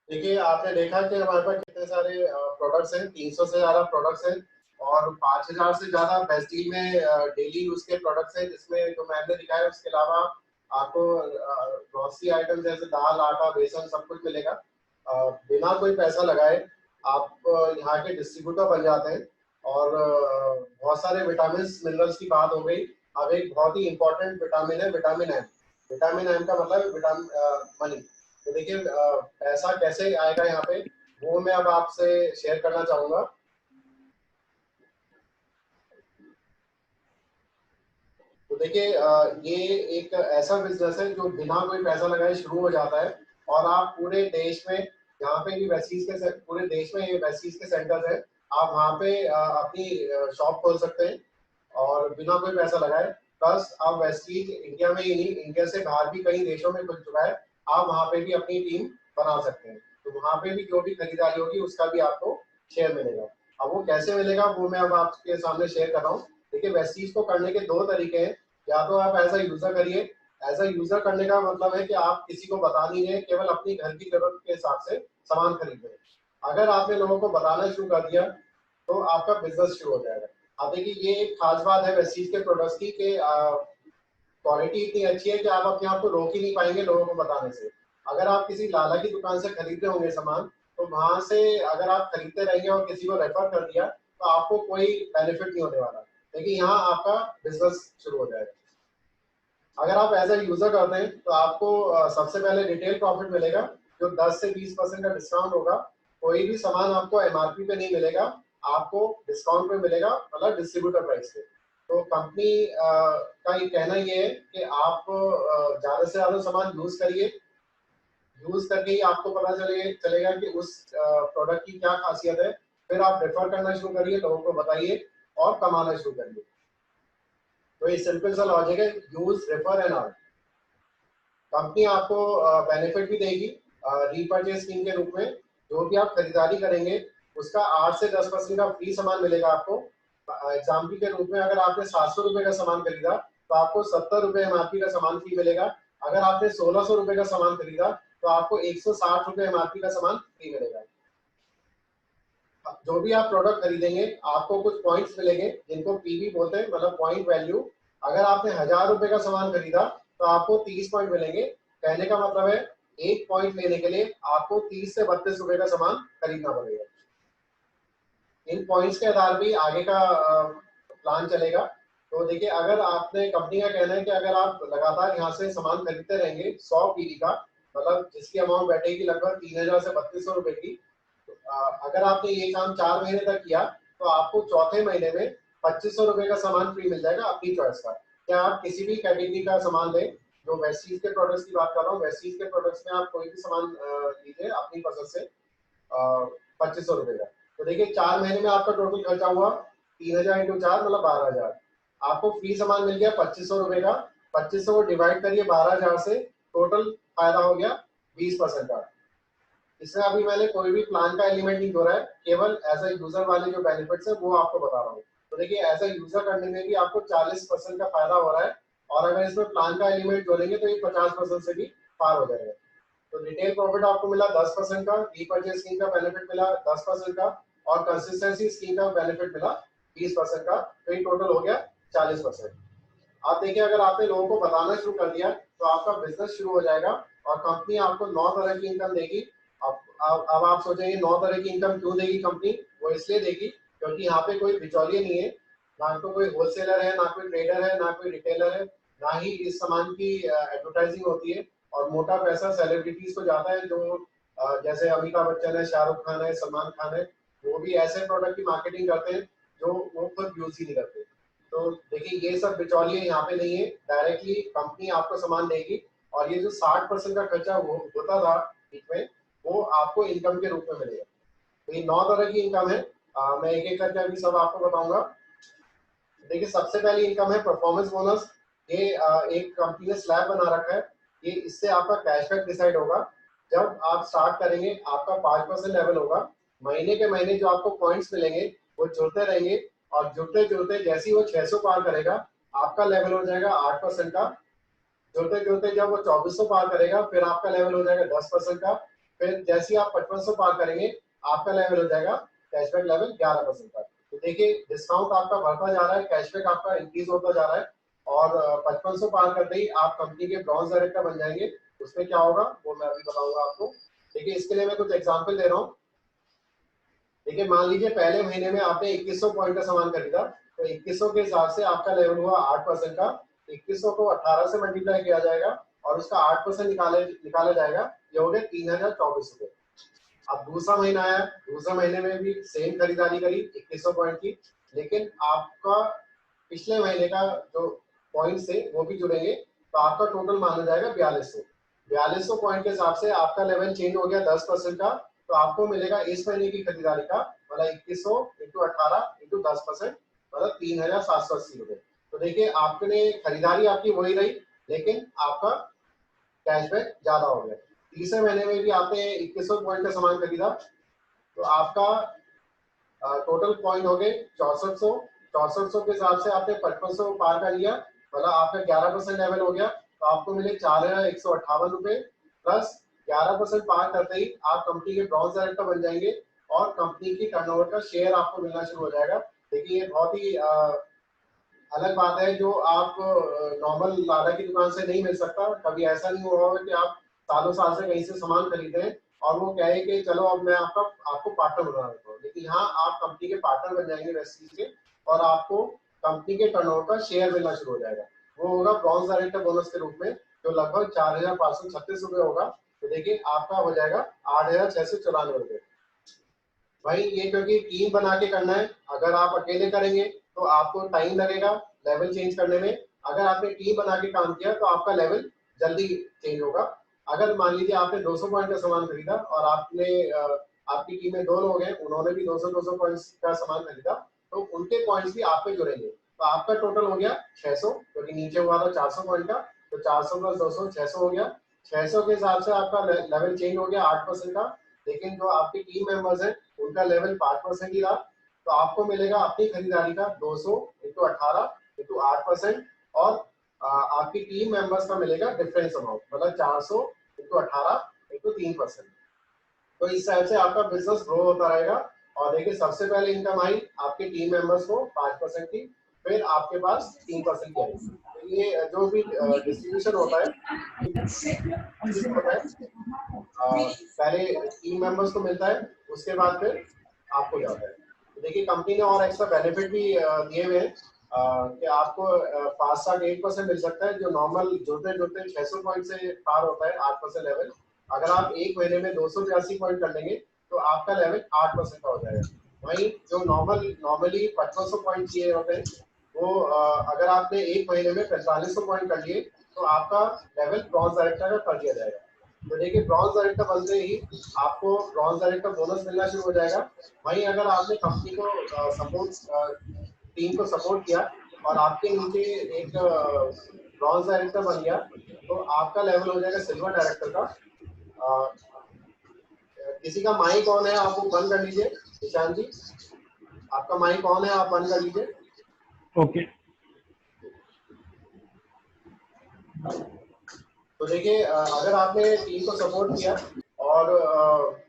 देखिए आपने देखा कि हमारे पास कितने सारे प्रोडक्ट्स हैं, 300 से ज्यादा प्रोडक्ट्स हैं और 5000 से ज्यादा बेस्टील में डेली यूज के प्रोडक्ट्स हैं, जिसमें जो मैंने दिखाया उसके अलावा आपको ग्रोसरी आइटम जैसे दाल आटा बेसन सब कुछ मिलेगा। बिना कोई पैसा लगाए आप यहाँ के डिस्ट्रीब्यूटर बन जाते हैं और बहुत सारे विटामिन मिनरल्स की बात हो गई। अब एक बहुत ही इंपॉर्टेंट विटामिन है विटामिन एम। विटामिन एम का मतलब है विटामिन मनी। तो देखिए पैसा कैसे आएगा यहाँ पे, वो मैं अब आपसे शेयर करना चाहूंगा। तो देखिए ये एक ऐसा बिजनेस है जो बिना कोई पैसा लगाए शुरू हो जाता है और आप पूरे देश में जहाँ पे भी वेस्टीज के पूरे देश में ये वेस्टीज के सेंटर्स है, आप वहाँ पे अपनी शॉप खोल सकते हैं और बिना कोई पैसा लगाए। प्लस आप वेस्टीज इंडिया में ही नहीं, इंडिया से बाहर भी कई देशों में खुल चुका है, आप वहाँ पे भी अपनी टीम बना सकते हैं। तो वहाँ पे भी जो भी खरीदारी होगी उसका भी आपको शेयर मिलेगा। अब वो कैसे मिलेगा वो मैं अब आपके सामने शेयर कर रहा हूँ। देखिए वेस्टीज को करने के 2 तरीके हैं। या तो आप एज अ यूजर करिए। एज अ यूजर करने का मतलब है कि आप किसी को बता नहीं रहे, केवल अपनी घर की जरूरत के हिसाब से सामान खरीद रहे हैं। अगर आपने लोगों को बताना शुरू कर दिया तो आपका बिजनेस शुरू हो जाएगा। अब देखिए ये एक खास बात है वेस्टीज के प्रोडक्ट्स की कि क्वालिटी इतनी अच्छी है कि आप अपने आप को रोक ही नहीं पाएंगे लोगों को बताने से। अगर आप किसी लाला की दुकान से खरीद रहे होंगे सामान, तो वहां से अगर आप खरीदते रहेंगे और किसी को रेफर कर दिया तो आपको कोई बेनिफिट नहीं होने वाला, लेकिन यहाँ आपका बिजनेस शुरू हो जाएगा। अगर आप एज ए यूजर करते हैं तो आपको सबसे पहले रिटेल प्रॉफिट मिलेगा, जो 10 से 20% का डिस्काउंट होगा। कोई भी सामान आपको एमआरपी पे नहीं मिलेगा, आपको डिस्काउंट पे मिलेगा, मतलब डिस्ट्रीब्यूटर प्राइस पे। तो कंपनी का ये कहना ये है कि आप ज्यादा से ज्यादा सामान यूज करिए, यूज करके ही आपको पता चलेगा कि उस प्रोडक्ट की क्या खासियत है। फिर आप रेफर करना शुरू करिए, लोगों को बताइए और कमाना शुरू करिए। तो ये सिंपल सा लॉजिक है, use refer and earn. Company आपको बेनिफिट भी देगी रीपर्चेज स्कीम के रूप में। जो भी आप खरीदारी करेंगे उसका 8 से 10% का फ्री सामान मिलेगा आपको। एग्जाम्पल के रूप में अगर आपने 700 रुपए का सामान खरीदा तो आपको 70 रुपए एमआरपी का सामान फ्री मिलेगा। अगर आपने 1600 रुपए का सामान खरीदा तो आपको 160 रुपए एमआरपी का सामान फ्री मिलेगा। जो भी आप प्रोडक्ट खरीदेंगे आपको कुछ पॉइंट्स मिलेंगे जिनको पीवी बोलते हैं, मतलब पॉइंट वैल्यू। अगर आपने 1000 रुपए का सामान खरीदा तो आपको 30 पॉइंट मिलेंगे। कहने का मतलब है एक पॉइंट लेने के लिए आपको 30 से 32 रुपए का सामान खरीदना पड़ेगा। इन पॉइंट्स के आधार पर आगे का प्लान चलेगा। तो देखिए अगर आपने, कंपनी का कहना है कि अगर आप लगातार यहाँ से सामान खरीदते रहेंगे 100 पीवी का, मतलब जिसकी अमाउंट बैठेगी लगभग 3000 से 3200 रुपए की, अगर आपने ये काम 4 महीने तक किया तो आपको चौथे महीने में 2500 रुपए का सामान फ्री मिल जाएगा अपनी चॉइस का। क्या आप किसी भी कैटेगरी का सामान लें, जो वेस्टीज के प्रोडक्ट्स की बात कर रहा हूँ, वेस्टीज के प्रोडक्ट्स में आप कोई भी सामान लीजिए अपनी पसंद से 2500 रुपए का। तो देखिए 4 महीने में आपका टोटल खर्चा हुआ 3000 × 4 मतलब 12000। आपको फ्री सामान मिल गया 2500 रुपए का। 2500 को डिवाइड करिए 12000 से, टोटल फायदा हो गया 20% का। इसमें अभी मैंने कोई भी प्लान का एलिमेंट नहीं जोड़ा है, केवल एज अ यूजर वाले जो बेनिफिट्स है वो आपको बता रहा हूँ। तो देखिए एज अ यूजर करने में भी आपको 40% का फायदा हो रहा है, और अगर इसमें प्लान का एलिमेंट जोड़ेंगे तो ये 50% से भी पार हो जाएगा। तो रिटेल प्रॉफिट आपको मिला 10% का, रीपर्चेज स्कीम का बेनिफिट मिला 10% का, और कंसिस्टेंसी स्कीम का बेनिफिट मिला 20% का, तो ये टोटल हो गया 40%। आप देखिए अगर आपने लोगों को बताना शुरू कर दिया तो आपका बिजनेस शुरू हो जाएगा, और कंपनी आपको 9 तरह की इनकम देगी। अब आप सोचेंगे 9 तरह की इनकम क्यों देगी कंपनी? वो इसलिए देगी क्योंकि यहाँ पे कोई बिचौलिए नहीं है, ना तो कोई होलसेलर है, ना कोई ट्रेडर है, ना कोई रिटेलर है, ना ही इस सामान की एडवर्टाइजिंग होती है। और मोटा पैसा सेलिब्रिटीज को जाता है, जो जैसे अमिताभ बच्चन है, शाहरुख खान है, सलमान खान है, वो भी ऐसे प्रोडक्ट की मार्केटिंग करते हैं जो वो खुद यूज ही नहीं करते। तो देखिए ये सब बिचौलिए यहाँ पे नहीं है, डायरेक्टली कंपनी आपको सामान देगी, और ये जो 60% का खर्चा वो होता था बीच में, वो आपको इनकम के रूप में मिलेगा। तो ये 9 तरह की इनकम है, मैं एक एक करके अभी सब आपको बताऊंगा। देखिए सबसे पहली इनकम है परफॉर्मेंस बोनस। ये एक कंपनी ने स्लैब बना रखा है, ये इससे आपका कैशबैक डिसाइड होगा। जब आप स्टार्ट करेंगे आपका 5% लेवल होगा, महीने के महीने जो आपको पॉइंट्स मिलेंगे वो जुड़ते रहेंगे, और जुड़ते जुड़ते जैसे ही वो 600 पार करेगा आपका लेवल हो जाएगा 8% का। जुड़ते जुड़ते जब वो 2400 पार करेगा फिर आपका लेवल हो जाएगा 10% का। फिर जैसे ही आप 5500 पार करेंगे आपका लेवल हो जाएगा कैशबैक लेवल 11% का। तो देखिए डिस्काउंट आपका बढ़ता जा रहा है, कैशबैक आपका इंक्रीज होता जा रहा है, और 5500 पार करते ही आप कंपनी के ब्रॉन्ज डायरेक्टर बन जाएंगे। उसमें क्या होगा वो मैं अभी बताऊंगा आपको। देखिए इसके लिए मैं कुछ एग्जाम्पल दे रहा हूँ। देखिए मान लीजिए पहले महीने में आपने 2100 पॉइंट का सामान खरीदा, तो 2100 के हिसाब से आपका लेवल हुआ 8% का। 2100 को 18 से मल्टीप्लाई किया जाएगा और उसका 8% निकाला जाएगा, ये हो गया 3024 रुपए। अब दूसरा महीना आया, दूसरे महीने में भी सेम खरीदारी करी 2100 पॉइंट की, लेकिन आपका पिछले महीने का जो पॉइंट थे वो भी जुड़ेंगे, तो आपका टोटल माना जाएगा 4200। 4200 पॉइंट के हिसाब से आपका लेवल चेंज हो गया 10% का, तो आपको मिलेगा इस महीने की खरीदारी का मतलब 2100 इंटू 18 इंटू 10%, मतलब 3780 रुपए। तो देखिए आपने खरीदारी आपकी वही रही, लेकिन आपका कैशबैक ज्यादा हो गया। तीसरे महीने में भी आपने 2100 पॉइंट का सामान खरीदा, तो आपका टोटल पॉइंट हो गए 6400। 6400 के हिसाब से आपने 5500 पार कर लिया, मतलब आपका 11% लेवल हो गया, तो आपको मिले 4158 रुपए। प्लस 11% पार करते ही आप कंपनी के ब्रॉन्ज डायरेक्टर बन जाएंगे, और कंपनी की टर्नओवर का शेयर आपको मिलना शुरू हो जाएगा। देखिए ये बहुत ही अलग बात है जो आप नॉर्मल लाला की दुकान से नहीं मिल सकता। कभी ऐसा नहीं हुआ होगा कि आप सालों साल से कहीं से सामान खरीदे हैं और वो कहे कि चलो अब मैं आपको पार्टनर बना देता हूँ, लेकिन यहाँ आप कंपनी के पार्टनर बन जाएंगे वेस्टीज के, और आपको कंपनी के टर्नओवर का शेयर मिलना शुरू हो जाएगा। वो होगा ब्रॉन्ज डायरेक्टर बोनस के रूप में, जो लगभग 4536 रुपए होगा। तो देखिए आपका हो जाएगा 8694 रुपए। भाई ये क्योंकि टीम बना के करना है, अगर आप अकेले करेंगे तो आपको टाइम लगेगा लेवल चेंज करने में। अगर आपने टीम बना के काम किया तो आपका लेवल जल्दी चेंज होगा। अगर मान लीजिए आपने 200 पॉइंट का सामान खरीदा और आपकी टीम में 2 लोग हैं, उन्होंने भी 200 पॉइंट्स का सामान खरीदा, तो उनके पॉइंट्स भी आप पे जुड़ेंगे, तो आपका टोटल हो गया 600, क्योंकि नीचे हुआ था 400 पॉइंट का, तो 400 प्लस 200 600 हो गया। 600 के हिसाब से आपका लेवल चेंज हो गया 8% का, लेकिन जो आपके टीम मेंबर्स हैं उनका लेवल 5% ही रहा, तो आपको मिलेगा अपनी खरीदारी का 200 इंटू 18 इंटू 8%, और आपकी टीम मेंबर्स का मिलेगा डिफरेंस अमाउंट, मतलब 400 इंटू 18 इंटू 3%। तो इस तरह से आपका बिजनेस ग्रो होता रहेगा। और देखिए सबसे पहले इनकम आई आपके टीम मेंबर्स को 5% की, फिर आपके पास 3% की आई। तो ये जो भी डिस्ट्रीब्यूशन होता है पहले टीम मेंबर्स को मिलता है, उसके बाद फिर आपको जाता है। तो देखिए कंपनी ने और एक्स्ट्रा बेनिफिट भी दिए हुए हैं कि आपको फास्ट ट्रैक 8% मिल सकता है, जो नॉर्मल जुड़ते जुड़ते 600 पॉइंट से पार होता है 8% लेवल। अगर आप एक महीने में 283 पॉइंट कर लेंगे तो आपका लेवल 8% का हो जाएगा। वहीं जो नॉर्मली 5500 पॉइंट चाहिए होते हैं, वो अगर आपने एक महीने में 4500 पॉइंट कर लिए तो आपका लेवल ब्रॉन्ज डायरेक्टर का कर दिया जाएगा। तो देखिए ब्रॉन्ज डायरेक्टर बनते ही आपको ब्रॉन्ज डायरेक्टर बोनस मिलना शुरू हो जाएगा। वहीं अगर आपने कंपनी को सपोर्ट टीम को सपोर्ट किया और आपके नीचे एक ब्रॉन्ज डायरेक्टर बन गया, तो आपका लेवल हो जाएगा सिल्वर डायरेक्टर का, किसी का माइक ऑन है, आप वो बंद कर लीजिए। निशान जी, आपका माइक ऑन है, आप बंद कर लीजिए। ओके। तो देखिए, अगर आपने टीम को सपोर्ट किया और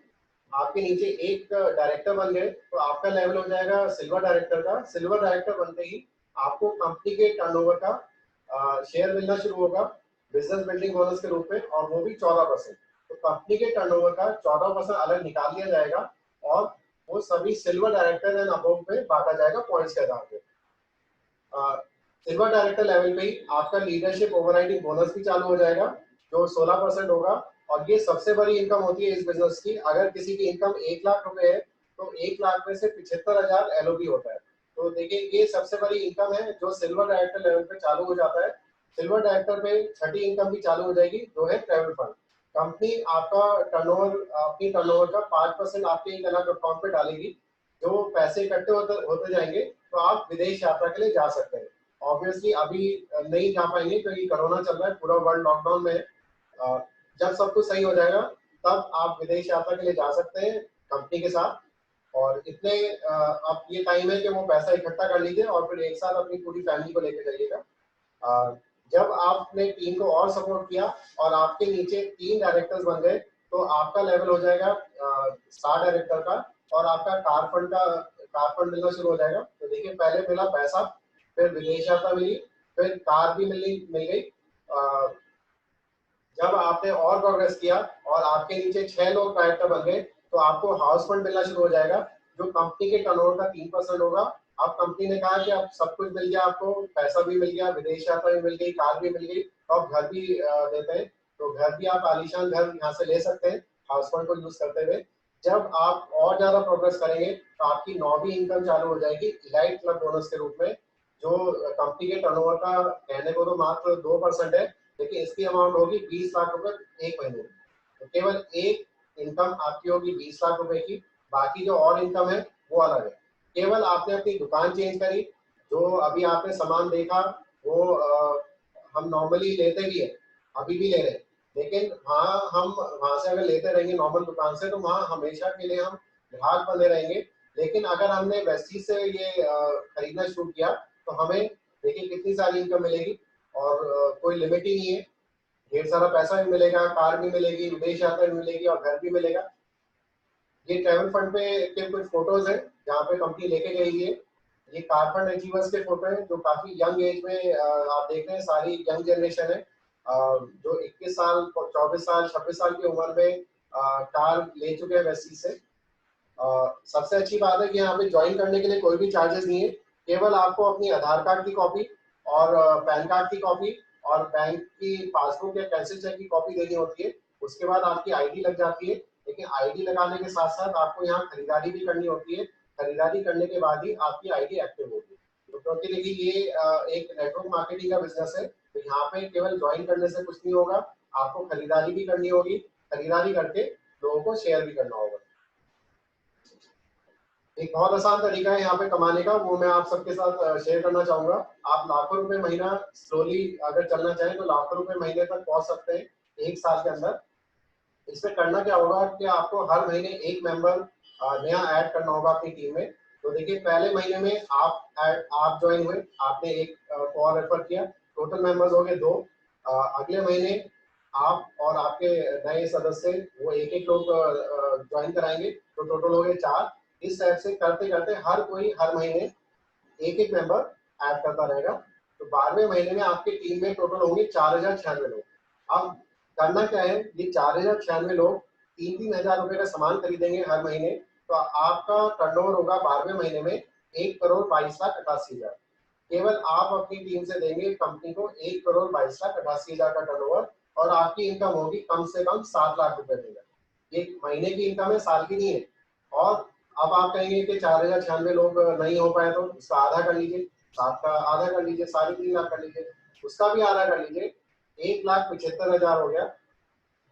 आपके नीचे एक डायरेक्टर बन गए तो आपका लेवल हो जाएगा सिल्वर डायरेक्टर का। सिल्वर डायरेक्टर बनते ही आपको कंपनी के टर्नओवर का शेयर मिलना शुरू होगा बिजनेस बिल्डिंग बोनस के रूप में, और वो भी 14%। तो कंपनी के टर्नओवर का 14% अलग निकाल लिया जाएगा और वो सभी सिल्वर डायरेक्टर एंड अबव पे बांटा जाएगा पॉइंट्स के आधार पे। सिल्वर डायरेक्टर लेवल पे ही आपका लीडरशिप ओवरराइडिंग बोनस भी चालू हो जाएगा जो 16% होगा। और ये सबसे बड़ी इनकम होती है इस बिजनेस की। अगर किसी की इनकम 1 लाख रुपए है तो 1 लाख में से 75,000 एलओपी होता है। तो देखिए, ये सबसे बड़ी इनकम है जो सिल्वर डायरेक्टर लेवल पे चालू हो जाता है। सिल्वर डायरेक्टर पे छठी इनकम भी चालू हो जाएगी जो है ट्रैवल फंड। कंपनी आपका टर्नओवर, अपनी टर्नओवर का 5% आपके एक अलग अकाउंट पे डालेगी। जो पैसे इकट्ठे होते जाएंगे तो आप विदेश यात्रा के लिए जा सकते हैं। ऑब्वियसली अभी नहीं जा पाएंगे क्योंकि कोरोना चल रहा है, पूरा वर्ल्ड लॉकडाउन में है। जब सब कुछ सही हो जाएगा तब आप विदेश यात्रा के लिए जा सकते हैं कंपनी के साथ। और इतने अब ये टाइम है कि वो पैसा इकट्ठा कर लीजिए और फिर एक साथ अपनी पूरी फैमिली को लेकर जाइएगा। जब आपने टीम को और सपोर्ट किया और आपके नीचे 3 डायरेक्टर्स बन गए तो आपका लेवल हो जाएगा स्टार डायरेक्टर का, और आपका कार फंड मिलना शुरू हो जाएगा। तो देखिए, पहले मिला पैसा, फिर विदेश यात्रा मिली, फिर कार भी मिल गई। जब आपने और प्रोग्रेस किया और आपके नीचे 6 लोग डायरेक्टर बन गए तो आपको हाउस फंड मिलना शुरू हो जाएगा जो कंपनी के टर्नओवर का 3% होगा। अब कंपनी ने कहा कि अब सब कुछ मिल गया, आपको पैसा भी मिल गया, विदेश यात्रा भी मिल गई, कार भी मिल गई, तो आप घर भी देते हैं। तो घर भी आप आलीशान घर यहाँ से ले सकते हैं हाउस फंड को यूज करते हुए। जब आप और ज्यादा प्रोग्रेस करेंगे तो आपकी 9वीं इनकम चालू हो जाएगी इलाइट क्लब बोनस के रूप में, जो कंपनी के टर्नओवर का कहने को तो मात्र 2% है, लेकिन इसकी अमाउंट होगी 20 लाख रुपए एक महीने में। तो केवल एक इनकम आपकी होगी 20 लाख रुपए की, बाकी जो और इनकम है वो अलग है। केवल आपने अपनी दुकान चेंज करी, जो अभी आपने सामान देखा वो हम नॉर्मली लेते भी है, अभी भी ले रहे हैं, लेकिन हाँ हम वहां से अगर लेते रहेंगे नॉर्मल दुकान से तो वहाँ हमेशा के लिए हम ग्राहक बने रहेंगे। लेकिन अगर हमने वेस्टीज से ये खरीदना शुरू किया तो हमें देखिए कितनी सारी इनकम मिलेगी, और कोई लिमिट ही नहीं है। ढेर सारा पैसा भी मिलेगा, कार भी मिलेगी, विदेश यात्रा भी मिलेगी और घर भी मिलेगा। ये ट्रैवल फंड पे के कुछ फोटोज है जहाँ पे कंपनी लेके गई है। ये कार फंड अचीवर्स के फोटो है जो काफी यंग एज में आप देख रहे हैं, सारी यंग जनरेशन है जो 21 साल 24 साल 26 साल की उम्र में कार ले चुके हैं वेस्टीज से। सबसे अच्छी बात है कि यहाँ पे ज्वाइन करने के लिए कोई भी चार्जेस नहीं है। केवल आपको अपनी आधार कार्ड की कॉपी और पैन कार्ड की कॉपी और बैंक की पासबुक या कैंसिल चेक की कॉपी देनी होती है। उसके बाद आपकी आईडी लग जाती है, लेकिन आईडी लगाने के साथ साथ आपको यहाँ खरीदारी भी करनी होती है। खरीदारी करने के बाद ही आपकी आईडी एक्टिव होगी। तो क्योंकि देखिए ये एक नेटवर्क मार्केटिंग का बिजनेस है, तो यहाँ पे केवल ज्वाइन करने से कुछ नहीं होगा, आपको खरीदारी भी करनी होगी, खरीदारी करके लोगों को शेयर भी करना होगा। एक बहुत आसान तरीका है यहाँ पे कमाने का, वो मैं आप सबके साथ शेयर करना चाहूंगा। आप लाखों रुपए महीना स्लोली अगर चलना चाहें तो लाखों रुपए महीने तक पहुंच सकते हैं 1 साल के अंदर। इसमें करना क्या होगा कि आपको हर महीने एक मेंबर नया ऐड करना होगा अपनी टीम में। तो देखिए, पहले महीने में आप ज्वाइन हुए, आपने एक को और रेफर किया, टोटल मेंबर्स हो गए 2। अगले महीने आप और आपके नए सदस्य वो एक लोग ज्वाइन कराएंगे तो टोटल हो गए 4। इस टाइप से करते करते हर कोई हर महीने एक मेंबर ऐड करता रहेगा। तो 12वें महीने में आपकी टीम में टोटल होंगे 4096 लोग। अब करना क्या है, ये 4096 लोग 3-3 हजार रुपए का सामान खरीदेंगे हर महीने, तो आपका टर्नओवर होगा 12वें महीने में 1,22,88,000। केवल आप अपनी टीम से देंगे कंपनी को 1,22,88,000 का टर्नओवर, और आपकी इनकम होगी कम से कम 7 लाख रुपए महीना। ये महीने की इनकम है, साल की नहीं है। और अब आप कहेंगे कि 4096 लोग नहीं हो पाए तो उसका आधा कर लीजिए, 7 का आधा कर लीजिए, 3.5 लाख कर लीजिए, उसका भी आधा कर लीजिए, 1,75,000 हो गया।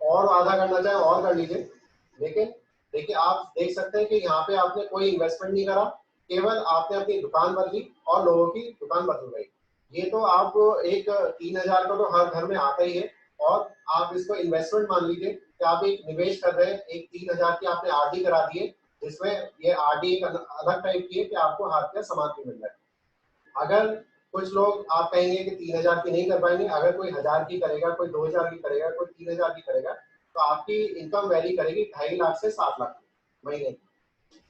और आधा करना चाहे और कर लीजिए। लेकिन देखिए, आप देख सकते हैं कि यहाँ पे आपने कोई इन्वेस्टमेंट नहीं करा, केवल आपने अपनी दुकान बदली और लोगों की दुकान बदल गई। ये तो आप एक 3,000 का तो हर घर में आता ही है, और आप इसको इन्वेस्टमेंट मान लीजिए कि आप एक निवेश कर रहे हैं, एक 3000 की आपने आरडी करा दी है, जिसमें ये आरडी एक अलग टाइप की है कि आपको हाथ का सामान भी मिल रहा है। अगर कुछ लोग आप कहेंगे कि 3000 की नहीं कर पाएंगे, अगर कोई 1000 की करेगा, कोई 2000 की करेगा, कोई 3000 की करेगा, तो आपकी इनकम वैरी करेगी 2.5 लाख से 7 लाख महीने की।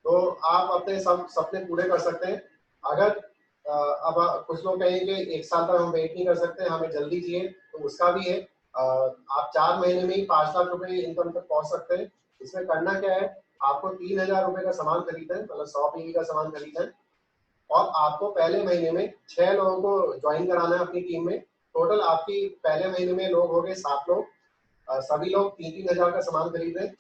तो आप अपने सब सपने पूरे कर सकते हैं। अगर अब कुछ लोग कहेंगे 1 साल तक हम वेट नहीं कर सकते, हमें जल्दी चाहिए, तो उसका भी है। आप 4 महीने में ही 5 लाख रुपए इनकम तक पहुंच सकते हैं। इसमें करना क्या है, आपको 3000 रुपए का सामान खरीदना है, मतलब 100 पीवी का सामान खरीदना है, और आपको पहले महीने में 6 लोगों को ज्वाइन कराना है अपनी टीम में। टोटल आपकी पहले महीने में लोग हो गए 7 लोग, सभी लोग 3-3 हजार का सामान खरीद रहे हैं।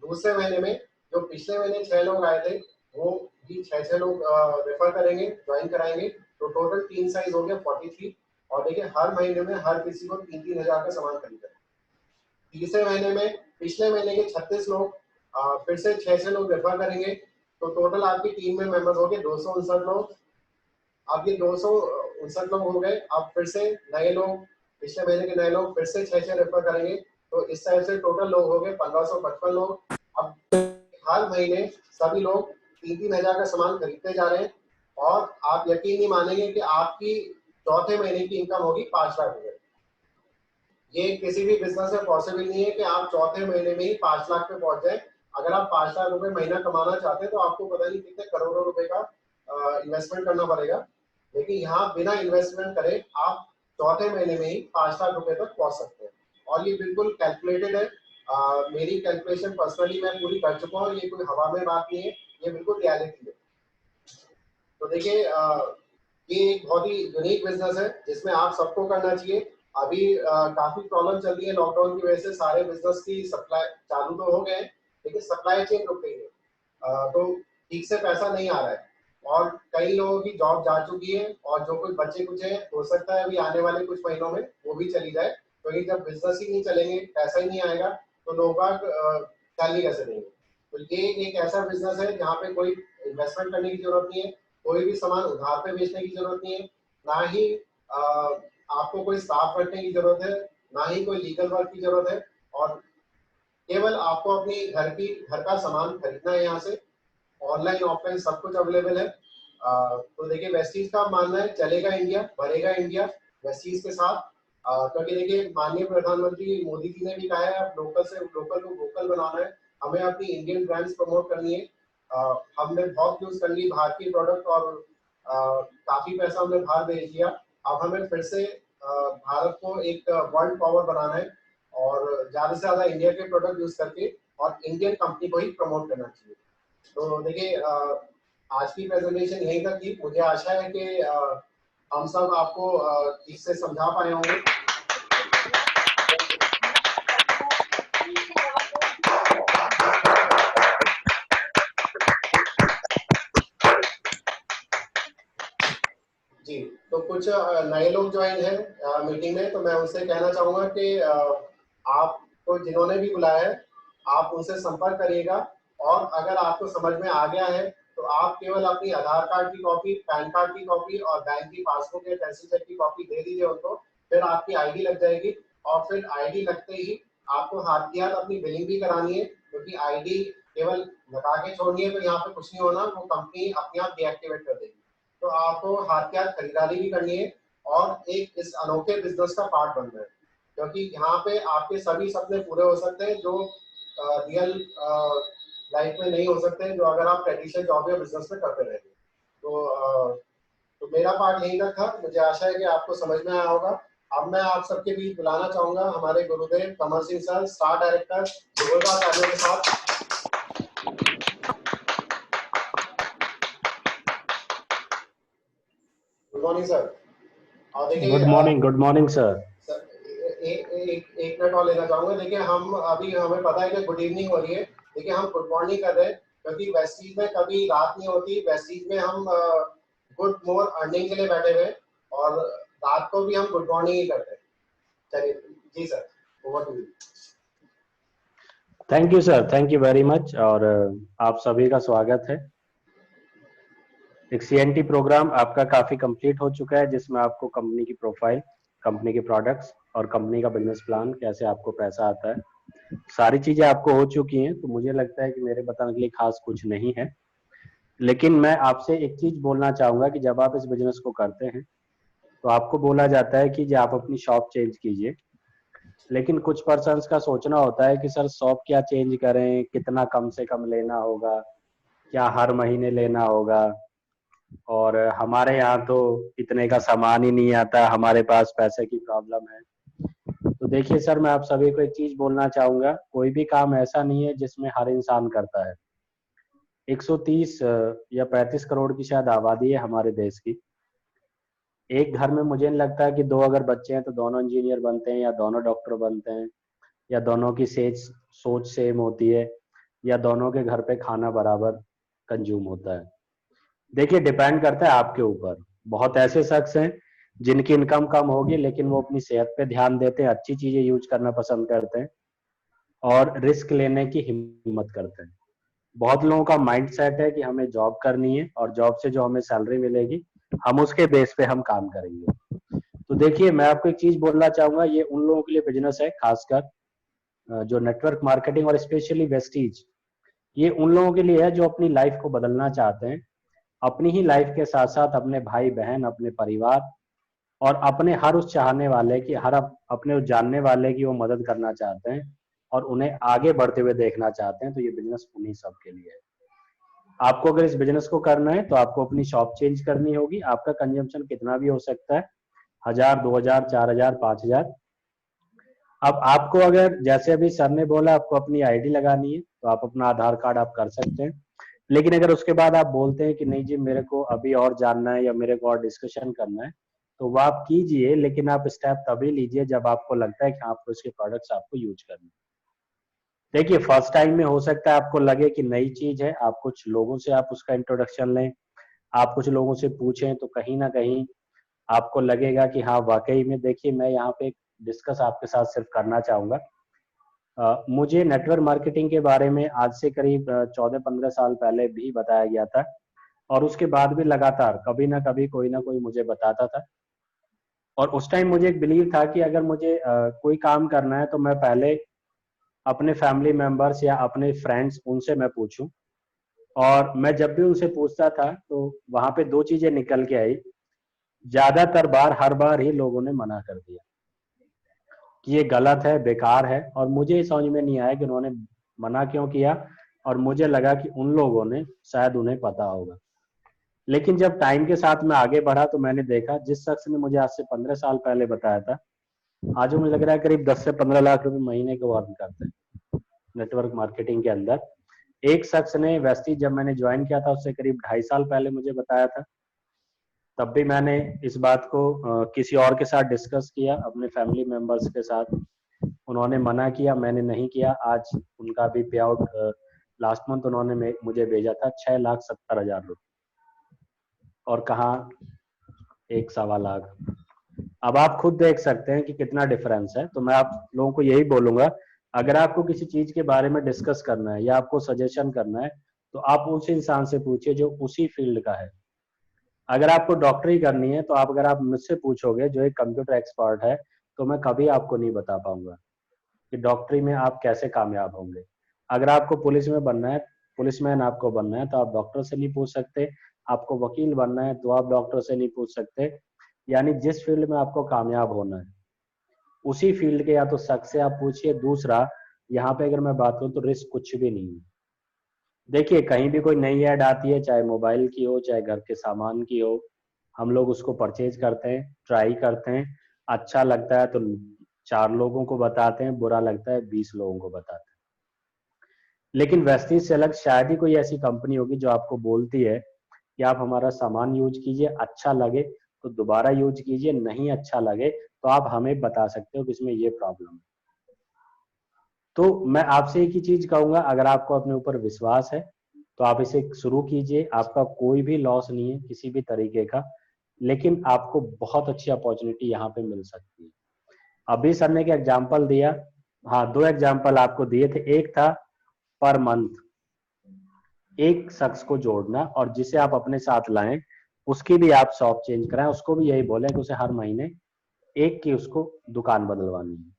दूसरे महीने में जो पिछले महीने 6 लोग आए थे, वो भी 6 लोग रेफर करेंगे, ज्वाइन कराएंगे, तो टोटल टीम साइज हो गया 43। और देखिए हर महीने में हर किसी को 3-3 हजार का सामान खरीदना है। तीसरे महीने में पिछले महीने के 36 लोग फिर से 6 लोग रेफर करेंगे, तो टोटल आपकी टीम में मेंबर्स हो गए 259 लोग। अब ये 259 लोग हो गए, अब फिर से नए लोग, पिछले महीने के नए लोग फिर से 6 रेफर करेंगे, तो इस तरह से टोटल लोग हो गए 1555 लोग। अब हर महीने सभी लोग 3-3 हजार का सामान खरीदते जा रहे हैं, और आप यकीन नहीं मानेंगे कि आपकी चौथे महीने की इनकम होगी 5 लाख रुपए। ये किसी भी बिजनेस में पॉसिबल नहीं है कि आप चौथे महीने में ही 5 लाख पे पहुंच जाए। अगर आप 5 लाख रुपए महीना कमाना चाहते हैं, तो आपको पता नहीं कितने करोड़ों रुपए का इन्वेस्टमेंट करना पड़ेगा, लेकिन यहाँ बिना इन्वेस्टमेंट करे आप चौथे महीने में ही 5 लाख रुपए तक पहुंच सकते हैं। और ये बिल्कुल कैलकुलेटेड है। मेरी कैलकुलेशन पर्सनली मैं पूरी कर चुका हूँ, ये कोई हवा में बात नहीं है, ये बिल्कुल रियलिटी है। तो देखिए ये एक बहुत ही यूनिक बिजनेस है जिसमें आप सबको करना चाहिए। अभी काफी प्रॉब्लम चल रही है लॉकडाउन की वजह से, सारे बिजनेस की सप्लाई चालू तो हो गए, लेकिन सप्लाई चेन रुक गई है, तो ठीक से पैसा नहीं आ रहा है, और कई लोगों की जॉब जा चुकी है, और जो कुछ बच्चे कुछ है, हो सकता है अभी आने वाले कुछ महीनों में वो भी चली जाए, क्योंकि जब बिजनेस ही नहीं चलेंगे, पैसा ही नहीं आएगा, तो लोग सैलरी कैसे देंगे। तो ये एक ऐसा बिजनेस है जहाँ पे कोई इन्वेस्टमेंट करने की जरूरत नहीं है, कोई भी सामान उधार पे बेचने की जरूरत नहीं है, ना ही आपको कोई स्टाफ रखने की जरूरत है, ना ही कोई लीगल वर्क की जरूरत है, और केवल आपको अपनी घर का सामान खरीदना है। यहाँ से ऑनलाइन ऑफलाइन सब कुछ अवेलेबल है। तो देखिए वेस्टीज का मानना है चलेगा इंडिया, बढ़ेगा इंडिया वेस्टीज के साथ, क्योंकि देखिए माननीय प्रधानमंत्री मोदी जी ने भी कहा है अब लोकल को वोकल बनाना है, हमें अपनी इंडियन ब्रांड्स प्रमोट करनी है। हमने बहुत यूज कर ली भारतीय प्रोडक्ट, और काफी पैसा हमने बाहर भेज दिया। अब हमें फिर से भारत को एक वर्ल्ड पावर बनाना है, और ज्यादा से ज्यादा इंडिया के प्रोडक्ट यूज करके और इंडियन कंपनी को ही प्रमोट करना चाहिए। तो देखिए आज की प्रेजेंटेशन यहीं तक थी। मुझे आशा है कि हम सब आपको ठीक से समझा पाए होंगे। जी, तो कुछ नए लोग ज्वाइन हैं मीटिंग में, तो मैं उनसे कहना चाहूंगा कि आपको जिन्होंने भी बुलाया है आप उनसे संपर्क करिएगा, और अगर आपको समझ में आ गया है तो आप केवल अपनी आधार कार्ड की कॉपी, पैन कार्ड की कॉपी और बैंक की पासबुक या तहसील चेक की कॉपी दे दीजिए उनको, फिर आपकी आईडी लग जाएगी, और फिर आईडी लगते ही आपको हाथ की हाथ अपनी बिलिंग भी करानी है, क्योंकि आईडी केवल लगा के छोड़नी है तो यहाँ पे कुछ नहीं होना, वो कंपनी अपने आप डीएक्टिवेट कर देगी। तो आपको हाथ के हाथ खरीदारी भी करनी है, और एक इस अनोखे बिजनेस का पार्ट बनना है, क्योंकि यहाँ पे आपके सभी सपने पूरे हो सकते हैं जो रियल लाइफ में नहीं हो सकते, जो अगर आप ट्रेडिशनल जॉब या बिजनेस में करते रहेंगे। तो मेरा पार्ट यहीं तक था। मुझे आशा है कि आपको समझ में आया होगा। अब मैं आप सबके बीच बुलाना चाहूंगा हमारे गुरुदेव Kamal Singh sir, star director, जोरदार तालियों के साथ। Good morning sir. और देखिए गुड मॉर्निंग सर। एक मिनट और लेना चाहूंगा। देखिए हम अभी हमें पता है कि गुड इवनिंग हो रही है, देखिए हम गुड मॉर्निंग कर रहे हैं, क्योंकि वेस्टीज में कभी रात नहीं होती। वेस्टीज में हम गुड मोर अर्निंग के लिए बैठे हुए, और रात को भी हम गुड मॉर्निंग ही करते हैं। चलिए जी sir, over to you. Thank you sir, thank you very much. और आप सभी का स्वागत है। एक CNT प्रोग्राम आपका काफी कंप्लीट हो चुका है, जिसमें आपको कंपनी की प्रोफाइल, कंपनी के प्रोडक्ट्स और कंपनी का बिजनेस प्लान, कैसे आपको पैसा आता है, सारी चीजें आपको हो चुकी हैं। तो मुझे लगता है कि मेरे बताने के लिए खास कुछ नहीं है। लेकिन मैं आपसे एक चीज बोलना चाहूंगा कि जब आप इस बिजनेस को करते हैं तो आपको बोला जाता है कि आप अपनी शॉप चेंज कीजिए, लेकिन कुछ पर्सन्स का सोचना होता है कि सर शॉप क्या चेंज करें, कितना कम से कम लेना होगा, क्या हर महीने लेना होगा, और हमारे यहाँ तो इतने का सामान ही नहीं आता, हमारे पास पैसे की प्रॉब्लम है। तो देखिए सर, मैं आप सभी को एक चीज बोलना चाहूंगा, कोई भी काम ऐसा नहीं है जिसमें हर इंसान करता है। 130 या 35 करोड़ की शायद आबादी है हमारे देश की। एक घर में मुझे नहीं लगता है कि दो अगर बच्चे हैं तो दोनों इंजीनियर बनते हैं या दोनों डॉक्टर बनते हैं, या दोनों की सोच सेम होती है, या दोनों के घर पे खाना बराबर कंज्यूम होता है। देखिए, डिपेंड करता है आपके ऊपर। बहुत ऐसे शख्स हैं जिनकी इनकम कम होगी लेकिन वो अपनी सेहत पे ध्यान देते हैं, अच्छी चीजें यूज करना पसंद करते हैं और रिस्क लेने की हिम्मत करते हैं। बहुत लोगों का माइंड सेट है कि हमें जॉब करनी है और जॉब से जो हमें सैलरी मिलेगी हम उसके बेस पे हम काम करेंगे। तो देखिए, मैं आपको एक चीज बोलना चाहूंगा, ये उन लोगों के लिए बिजनेस है, खासकर जो नेटवर्क मार्केटिंग और स्पेशली वेस्टीज, ये उन लोगों के लिए है जो अपनी लाइफ को बदलना चाहते हैं, अपनी ही लाइफ के साथ साथ अपने भाई बहन, अपने परिवार और अपने हर उस चाहने वाले की, अपने उस जानने वाले की वो मदद करना चाहते हैं और उन्हें आगे बढ़ते हुए देखना चाहते हैं। तो ये बिजनेस उन्हीं सब के लिए है। आपको अगर इस बिजनेस को करना है तो आपको अपनी शॉप चेंज करनी होगी। आपका कंजम्पशन कितना भी हो सकता है, 1000, 2000, 4000, 5000। अब आपको अगर, जैसे अभी सर ने बोला, आपको अपनी आईडी लगानी है तो आप अपना आधार कार्ड आप कर सकते हैं। लेकिन अगर उसके बाद आप बोलते हैं कि नहीं जी मेरे को अभी और जानना है या मेरे को और डिस्कशन करना है, तो वो आप कीजिए, लेकिन आप स्टेप तभी लीजिए जब आपको लगता है कि आपको इसके प्रोडक्ट्स आपको यूज करने। देखिए, फर्स्ट टाइम में हो सकता है आपको लगे कि नई चीज है, आप कुछ लोगों से आप उसका इंट्रोडक्शन लें, आप कुछ लोगों से पूछें, तो कहीं ना कहीं आपको लगेगा कि हाँ वाकई में। देखिए, मैं यहाँ पे डिस्कस आपके साथ सिर्फ करना चाहूंगा, मुझे नेटवर्क मार्केटिंग के बारे में आज से करीब 14-15 साल पहले भी बताया गया था और उसके बाद भी लगातार कभी ना कभी कोई ना कोई मुझे बताता था। और उस टाइम मुझे एक बिलीव था कि अगर मुझे कोई काम करना है तो मैं पहले अपने फैमिली मेंबर्स या अपने फ्रेंड्स, उनसे मैं पूछूं। और मैं जब भी उनसे पूछता था तो वहां पे दो चीजें निकल के आई। ज्यादातर बार, हर बार ही लोगों ने मना कर दिया कि ये गलत है, बेकार है। और मुझे ये समझ में नहीं आया कि उन्होंने मना क्यों किया, और मुझे लगा कि उन लोगों ने शायद उन्हें पता होगा। लेकिन जब टाइम के साथ मैं आगे बढ़ा तो मैंने देखा, जिस शख्स ने मुझे आज से 15 साल पहले बताया था, आज मुझे लग रहा है करीब 10 से 15 लाख रुपए महीने के अर्न करते हैं नेटवर्क मार्केटिंग के अंदर। एक शख्स ने वेस्टीज जब मैंने ज्वाइन किया था उससे करीब 2.5 साल पहले मुझे बताया था। तब भी मैंने इस बात को किसी और के साथ डिस्कस किया, अपने फैमिली मेंबर्स के साथ। उन्होंने मना किया, मैंने नहीं किया। आज उनका भी पे आउट लास्ट मंथ उन्होंने मुझे भेजा था 6,70,000 रुपये, और कहाँ 1-1.25 लाख। अब आप खुद देख सकते हैं कि कितना डिफरेंस है। तो मैं आप लोगों को यही बोलूंगा, अगर आपको किसी चीज के बारे में डिस्कस करना है या आपको सजेशन करना है तो आप उस इंसान से पूछिए जो उसी फील्ड का है। अगर आपको डॉक्टरी करनी है तो अगर आप मुझसे पूछोगे जो एक कंप्यूटर एक्सपर्ट है, तो मैं कभी आपको नहीं बता पाऊंगा कि डॉक्टरी में आप कैसे कामयाब होंगे। अगर आपको पुलिस में बनना है, पुलिसमैन आपको बनना है, तो आप डॉक्टर से नहीं पूछ सकते। आपको वकील बनना है तो आप डॉक्टर से नहीं पूछ सकते। यानी जिस फील्ड में आपको कामयाब होना है उसी फील्ड के या तो शख्स से आप पूछिए। दूसरा, यहाँ पे अगर मैं बात करूँ तो रिस्क कुछ भी नहीं है। देखिए, कहीं भी कोई नई ऐड आती है, चाहे मोबाइल की हो चाहे घर के सामान की हो, हम लोग उसको परचेज करते हैं, ट्राई करते हैं। अच्छा लगता है तो 4 लोगों को बताते हैं, बुरा लगता है 20 लोगों को बताते हैं। लेकिन वेस्टीज से अलग शायद ही कोई ऐसी कंपनी होगी जो आपको बोलती है कि आप हमारा सामान यूज कीजिए, अच्छा लगे तो दोबारा यूज कीजिए, नहीं अच्छा लगे तो आप हमें बता सकते हो कि इसमें ये प्रॉब्लम है। तो मैं आपसे एक ही चीज कहूंगा, अगर आपको अपने ऊपर विश्वास है तो आप इसे शुरू कीजिए। आपका कोई भी लॉस नहीं है किसी भी तरीके का, लेकिन आपको बहुत अच्छी अपॉर्चुनिटी यहाँ पे मिल सकती है। अभी सर ने एक एग्जाम्पल दिया, हाँ 2 एग्जाम्पल आपको दिए थे। एक था पर मंथ एक शख्स को जोड़ना, और जिसे आप अपने साथ लाएं उसकी भी आप शॉप चेंज कराएं, उसको भी यही बोले कि उसे हर महीने एक की उसको दुकान बदलवानी है।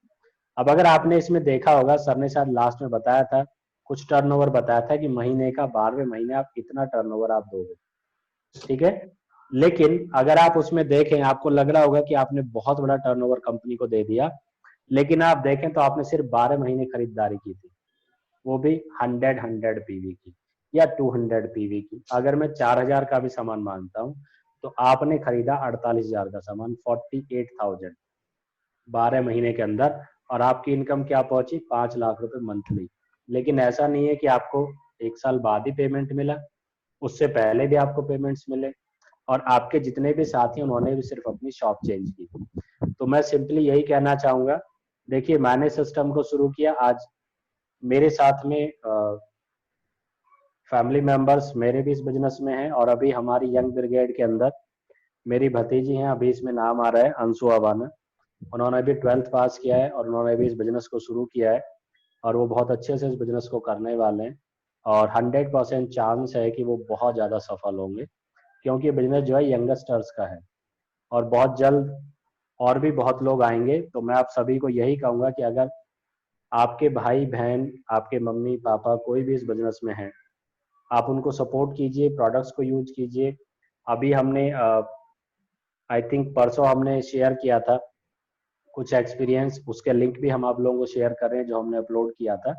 अब अगर आपने इसमें देखा होगा, सर ने शायद लास्ट में बताया था, कुछ टर्नओवर बताया था कि महीने का 12वें महीने आप इतना टर्नओवर आप दोगे, ठीक है। लेकिन अगर आप उसमें देखें, आपको लग रहा होगा कि आपने बहुत बड़ा टर्नओवर कंपनी को दे दिया, लेकिन आप देखें तो आपने सिर्फ 12 महीने खरीदारी की थी, वो भी 100 पीवी की या 200 पीवी की। अगर मैं 4000 का भी सामान मानता हूं तो आपने खरीदा 48,000 का सामान, 48,000 12 महीने के अंदर, और आपकी इनकम क्या पहुंची, 5 लाख रुपए मंथली। लेकिन ऐसा नहीं है कि आपको 1 साल बाद ही पेमेंट मिला, उससे पहले भी आपको पेमेंट्स मिले, और आपके जितने भी साथी उन्होंने भी सिर्फ अपनी शॉप चेंज की। तो मैं सिंपली यही कहना चाहूंगा, देखिए मैंने सिस्टम को शुरू किया, आज मेरे साथ में फैमिली मेंबर्स मेरे भी इस बिजनेस में हैं, और अभी हमारी यंग ब्रिगेड के अंदर मेरी भतीजी हैं, अभी इसमें नाम आ रहा है अंशु अबाना, उन्होंने भी 12th पास किया है और उन्होंने भी इस बिजनेस को शुरू किया है, और वो बहुत अच्छे से इस बिजनेस को करने वाले हैं, और 100% चांस है कि वो बहुत ज़्यादा सफल होंगे, क्योंकि बिजनेस जो है यंगस्टर्स का है, और बहुत जल्द और भी बहुत लोग आएंगे। तो मैं आप सभी को यही कहूँगा कि अगर आपके भाई बहन, आपके मम्मी पापा कोई भी इस बिजनेस में है, आप उनको सपोर्ट कीजिए, प्रोडक्ट्स को यूज कीजिए। अभी हमने आई थिंक परसों हमने शेयर किया था कुछ एक्सपीरियंस, उसके लिंक भी हम आप लोगों को शेयर कर रहे हैं जो हमने अपलोड किया था।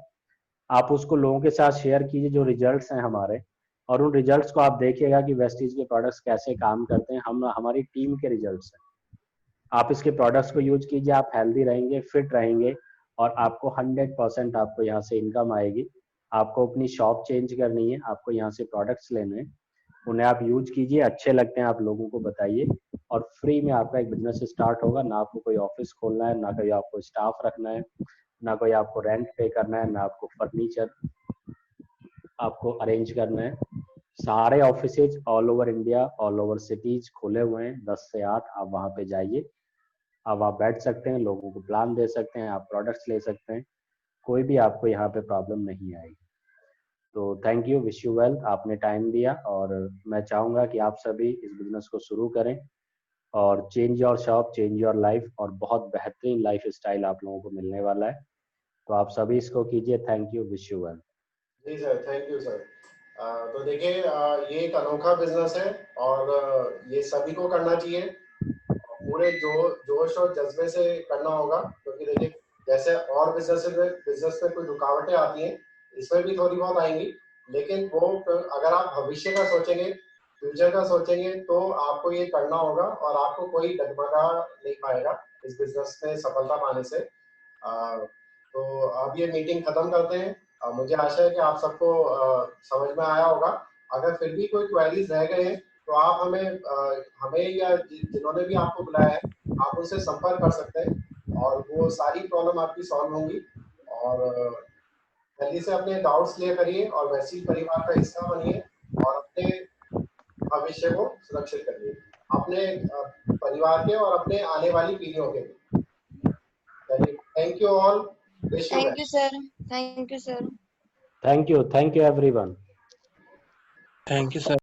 आप उसको लोगों के साथ शेयर कीजिए जो रिजल्ट्स हैं हमारे, और उन रिजल्ट्स को आप देखिएगा कि वेस्टीज के प्रोडक्ट्स कैसे काम करते हैं। हम हमारी टीम के रिजल्ट्स हैं, आप इसके प्रोडक्ट्स को यूज कीजिए, आप हेल्दी रहेंगे, फिट रहेंगे, और आपको 100% आपको यहाँ से इनकम आएगी। आपको अपनी शॉप चेंज करनी है, आपको यहाँ से प्रोडक्ट्स लेने हैं, उन्हें आप यूज कीजिए, अच्छे लगते हैं आप लोगों को बताइए, और फ्री में आपका एक बिजनेस स्टार्ट होगा। ना आपको कोई ऑफिस खोलना है, ना कोई आपको स्टाफ रखना है, ना कोई आपको रेंट पे करना है, ना आपको फर्नीचर आपको अरेंज करना है। सारे offices all over India, all over cities खुले हुए हैं, 10 से 8, आप वहाँ पे जाइए, अब आप बैठ सकते हैं, लोगों को प्लान दे सकते हैं, आप प्रोडक्ट्स ले सकते हैं, कोई भी आपको यहाँ पे प्रॉब्लम नहीं आएगी। तो thank you, wish you well, आपने टाइम दिया, और मैं चाहूँगा कि आप सभी इस बिजनेस को शुरू करें, और change your shop, change your life, और बहुत बेहतरीन लाइफ स्टाइल आप लोगों को मिलने वाला है। तो आप सभी इसको कीजिए। Thank you, wish you well. जी सर, थैंक यू सर। तो देखिए, ये एक अनोखा बिजनेस है, और ये सभी को करना चाहिए, पूरे जोश और जज्बे से करना होगा, क्योंकि देखिए जैसे और बिजनेस में कोई रुकावटें आती हैं, इसमें भी थोड़ी बहुत आएंगी, लेकिन वो अगर आप भविष्य का सोचेंगे, फ्यूचर का सोचेंगे, तो आपको ये करना होगा, और आपको कोई डगमगा नहीं पाएगा इस बिजनेस में सफलता पाने से। तो अब ये मीटिंग खत्म करते हैं। मुझे आशा है कि आप सबको समझ में आया होगा। अगर फिर भी कोई क्वेरीज रह गए हैं तो आप हमें या जिन्होंने भी आपको बुलाया है, आप उनसे संपर्क कर सकते हैं, और वो सारी प्रॉब्लम आपकी सॉल्व होंगी। और जल्दी से अपने डाउट्स क्लियर करिए, और वैसी परिवार का हिस्सा बनिए, और अपने भविष्य को सुरक्षित करिए, अपने परिवार के और अपने आने वाली पीढ़ियों के लिए। चलिए, thank you all, wish you thank you sir, thank you sir, thank you everyone. Thank you sir.